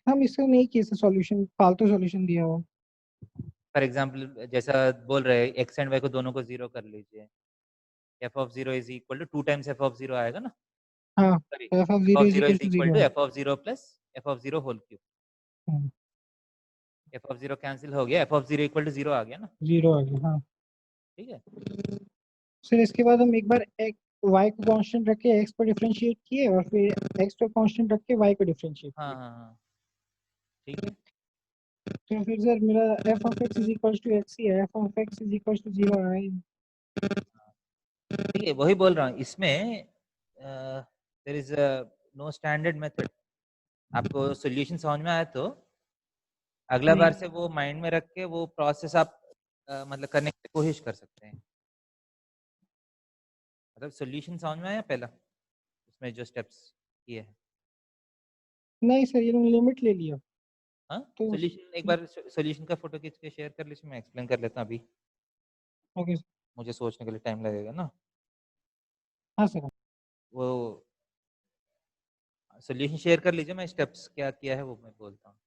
हम इसका नहीं किए सर. सॉल्यूशन फालतू सॉल्यूशन दिया हुआ. फॉर एग्जांपल जैसा बोल रहे हैं एक्स एंड वाई को दोनों को 0 कर लीजिए. f of 0 is equal to 2 times f of 0 आएगा ना? हाँ sorry, f of f 0 of is 0 equal is to equal 0. to f of 0 plus f of 0 whole cube. f of 0 cancel हो गया, f of 0 equal to 0 आ गया ना? 0 आ गया. हाँ ठीक है. सर इसके बाद हम एक बार y को कांस्टेंट रख के x पर डिफरेंशिएट किए और फिर x को कांस्टेंट रख के y को डिफरेंशिएट हाँ किए. हाँ हाँ, ठीक है. तो फिर सर मेरा f of x is equal to x ही है. f of x is equal to 0 आया ही. ठीक है, वही बोल रहा हूँ. इसमें there is no standard method. आपको सॉल्यूशन समझ में आया तो अगला बार नहीं। से वो माइंड में रख के वो प्रोसेस आप मतलब करने की कोशिश कर सकते हैं। मतलब सॉल्यूशन समझ में आया पहला, उसमें जो स्टेप्स किए हैं? नहीं सर, ये लोग लिमिट ले लिया हाँ, तो। सॉल्यूशन एक बार सॉल्यूशन का फोटो खींच के शेयर कर लीजिए, मैं एक्सप्लेन कर लेता हूँ अभी, ओके। मुझे सोचने के लिए टाइम लगेगा ना। हाँ सर। वो सॉल्यूशन शेयर कर लीजिए, मैं स्टेप्स क्या किया है वो मैं बोलता हूँ।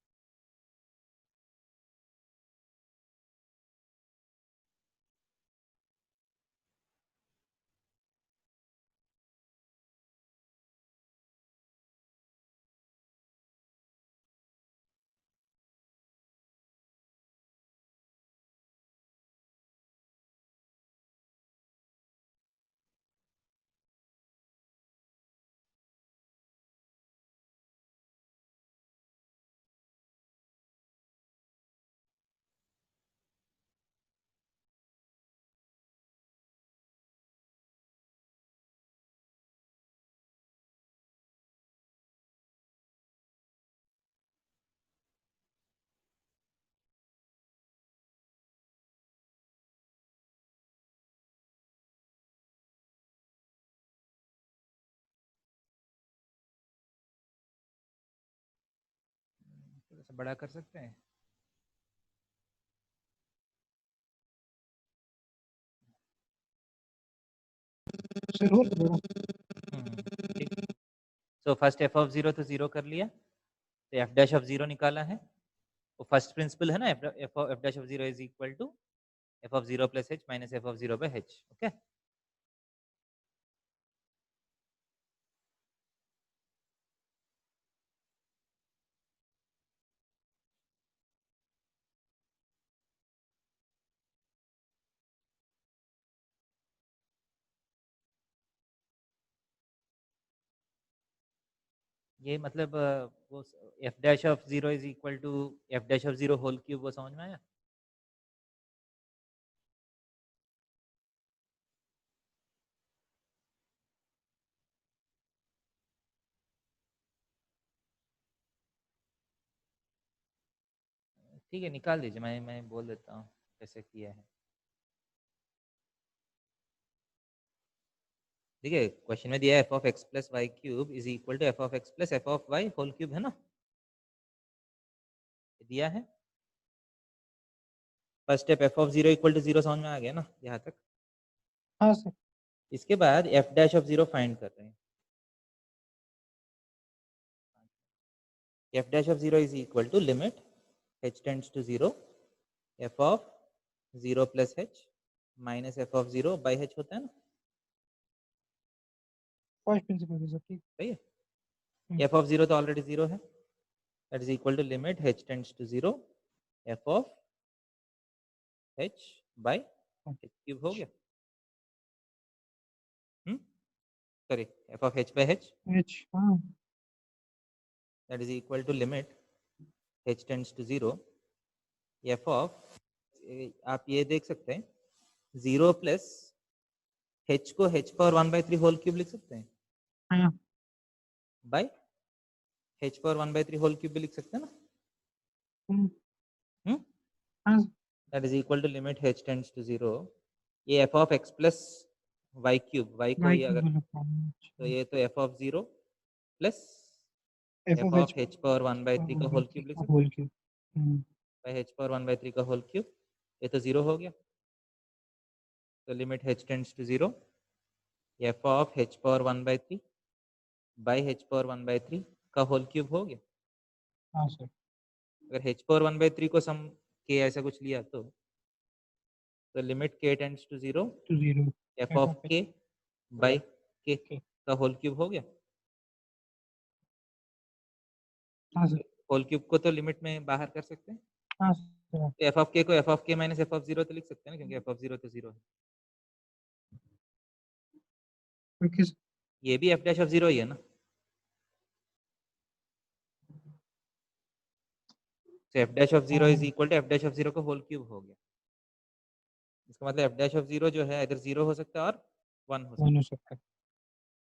थोड़ा सा बड़ा कर सकते हैं। सर हो तो बड़ा। ठीक। So first F of zero तो जीरो कर लिया, तो एफ डैश ऑफ जीरो निकाला है। वो फर्स्ट प्रिंसिपल है ना, f dash of zero is equal to f of zero plus h minus f of zero by h. Okay, ये मतलब वो f dash of zero is equal to F dash of zero whole cube, वो समझ में आया? ठीक है, निकाल दीजिए, मैं बोल देता हूँ कैसे किया है। ठीक है, क्वेश्चन में दिया है f of x plus y cube is equal to f of x plus f of y whole cube, है ना? दिया है। First step f of zero equal to zero समझ में आ गया ना यहाँ तक? हाँ सर। इसके बाद f dash of zero find कर रहे हैं। F dash of zero is equal to limit h tends to zero f of zero plus h minus f of zero by h होता है ना, फर्स्ट प्रिंसिपल भी sir ठीक। सही है? हम्म। एफ ऑफ जीरो तो ऑलरेडी जीरो है, that is equal to limit h tends to zero f of h by h cube हो गया। Sorry, f of h by h, h हाँ। That is equal to limit h tends to zero f of, आप ये देख सकते हैं zero plus h को h power one by three whole cube लिख सकते हैं, हाँ। By h power one by three whole cube भी लिख सकते हैं ना। हम्म। हम्म, हाँ। that is equal to limit h tends to 0, ये f of x plus y cube, y को वाई ये क्यूब अगर, वाला तो फॉर्म। ये तो f of 0 plus F f of of h power 1 by 3 का होल क्यूब लिख सकते होल हैं, cube. by h power 1 by 3 का होल क्यूब, ये तो 0 हो गया। तो limit h tends to 0 f of h power 1 by 3 by h power 1 by 3 का होल क्यूब हो गया। हाँ सर। अगर h power 1 by 3 को सम k ऐसा कुछ लिया तो limit k tends to 0 to zero f f of of k by k के। का होल क्यूब हो गया। हाँ सर। होल क्यूब को तो लिमिट में बाहर कर सकते हैं, हाँ सर। तो एफ ऑफ के को f of k minus f of zero तो लिख सकते हैं ना, क्योंकि एफ ऑफ जीरो तो जीरो है। Okay sir. ये भी एफ डैश ऑफ जीरो ही है ना, तो f dash of zero is equal to F dash of zero का होल क्यूब हो गया। इसका मतलब एफ डैश ऑफ जीरो जो है इधर जीरो हो सकता है और वन हो सकता वन है, हो सकता है।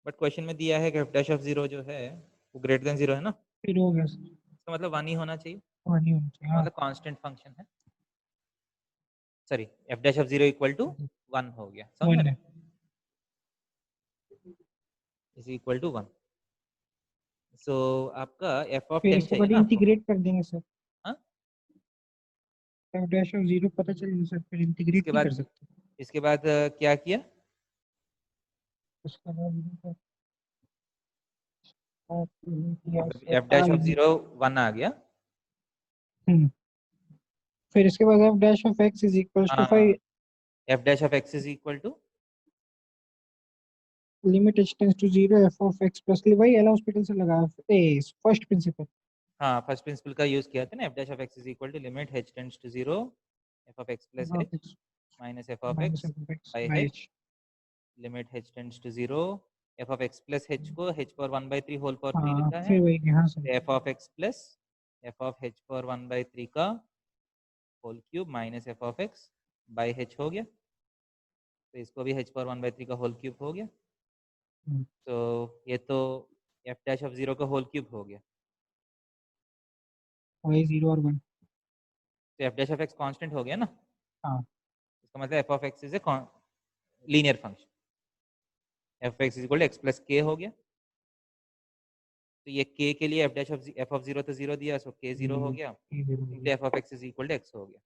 बट क्वेश्चन में दिया है कि एफ डैश ऑफ जीरो जो है वो ग्रेटर देन जीरो है ना, फिर हो गया सर। इसका मतलब 1 ही होना चाहिए, वन ही होना चाहिए, हाँ मतलब कांस्टेंट फंक्शन है। Sorry, f dash of 0 equal to 1 हो गया, समझ वन रहे है। Is equal to 1। सो आपका एफ ऑफ फिर 10 इसके चाहिए बाद ना आपको? इंटीग्रेट कर देंगे सर, हाँ, एफ डैश ऑफ जीरो पता चलेगा सर, फिर इंटीग्रेट इसके नहीं बाद कर सकते। इसके बाद क्या किया? उसके बाद किया मतलब सर, एफ डैश ऑफ 0 1 आ गया। फिर इसके बाद f dash of x is equals to हाँ, f dash of x is equal to, limit h tends to 0 f of x plus वही एल हॉस्पिटल से लगा ए फर्स्ट प्रिंसिपल। हाँ फर्स्ट प्रिंसिपल का यूज किया था ना, f dash of x is equal to limit h tends to 0 f of x plus of h x minus f of minus x f of x by by h, h। Limit h tends to 0 f of x plus h को h power 1/3 whole power 3 हाँ लिखा है, फिर वही हाँ sir, f of x plus f of h power 1/3 का whole cube minus f of x by h हो गया। तो इसको भी h पावर 1/3 का होल क्यूब हो गया। तो ये तो एफ डैश ऑफ 0 का होल क्यूब हो गया। वही 0 और 1। तो f dash of x constant हो गया ना, हाँ इसका मतलब f of x is a linear function, f x is equal to x plus k हो गया। तो ये k के लिए एफ ऑफ 0 तो 0 दिया, सो k 0 हो गया, into f of x is equal to x हो गया,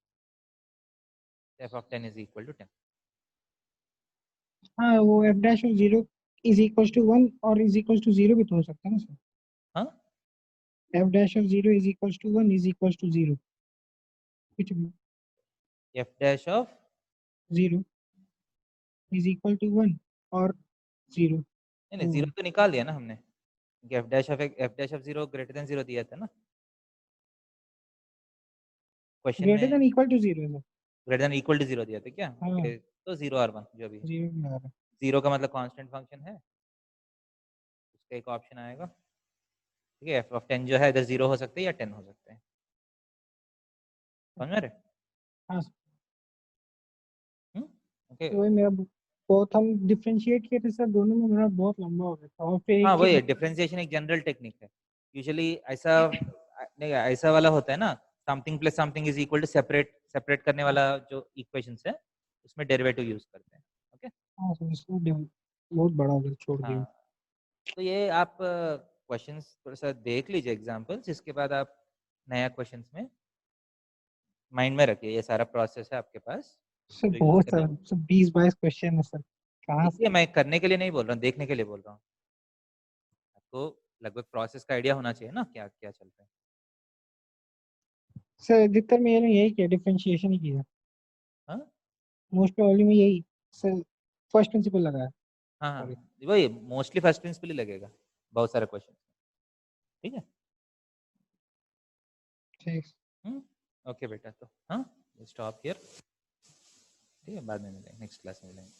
f of 10 is equal to 10। हाँ वो f dash of 0 is equals to 1 और इज इक्वल्स टू 0 भी तो हो सकता है ना सर। हाँ, f dash of 0 is equals to 1 is equals to 0 कुछ भी, f dash of 0 is equal to 1 और 0। नहीं 0 तो निकाल दिया ना हमने, f dash of 0 greater than 0 दिया था ना क्वेश्चन ग्रेटर में, देन इक्वल टू 0 है sir. Greater than equal to 0 दिया था क्या? हाँ ओके, तो 0 और 1 जो भी है, 0 भी आ रहा है। 0 का मतलब कांस्टेंट फंक्शन है, उसका एक ऑप्शन आएगा। ठीक है, एफ ऑफ 10 जो है इधर 0 हो सकते हैं या 10 हो सकते हैं, समझ में रहे? हाँ सर, ओके। तो वही मेरा बहुत हम डिफरेंशिएट किए थे सर, दोनों में मेरा बहुत लंबा हो गया था और फिर हाँ एक वही है, ही डिफरेंशिएशन एक जनरल टेक्निक है। यूजुअली ऐसा नहीं, ऐसा वाला होता है ना, something plus something is equal to separate करने वाला जो इक्वेशंस है उसमें डेरिवेटिव यूज करते हैं। ओके, हाँ सर, इसमें बहुत बड़ा हो गया, छोड़ दिया। हाँ तो ये आप क्वेश्चंस थोड़ा सा देख लीजिए एग्जांपल्स, इसके बाद आप नया क्वेश्चंस में माइंड में रखिए, ये सारा प्रोसेस है आपके पास सर जो यूज बहुत करना। सर, सब 20-22 क्वेश्चन है सर, कहाँ से। देखिए मैं करने के लिए नहीं बोल रहा हूँ, देखने के लिए बोल रहा हूँ, आपको लगभग प्रोसेस का आइडिया होना चाहिए ना क्या क्या चल रहा है। सर अधिकतर मैंने यही किया, डिफरेंशिएशन ही किया, हाँ मोस्ट प्रॉब्लम में यही सर, फर्स्ट प्रिंसिपल लगा है। हाँ सॉरी। हाँ, वही मोस्टली फर्स्ट प्रिंसिपल ही लगेगा बहुत सारे क्वेश्चन। ठीक है, ठीक। ओके बेटा, तो हाँ स्टॉप हियर। ठीक है, बाद में मिलेंगे, नेक्स्ट क्लास में मिलेंगे।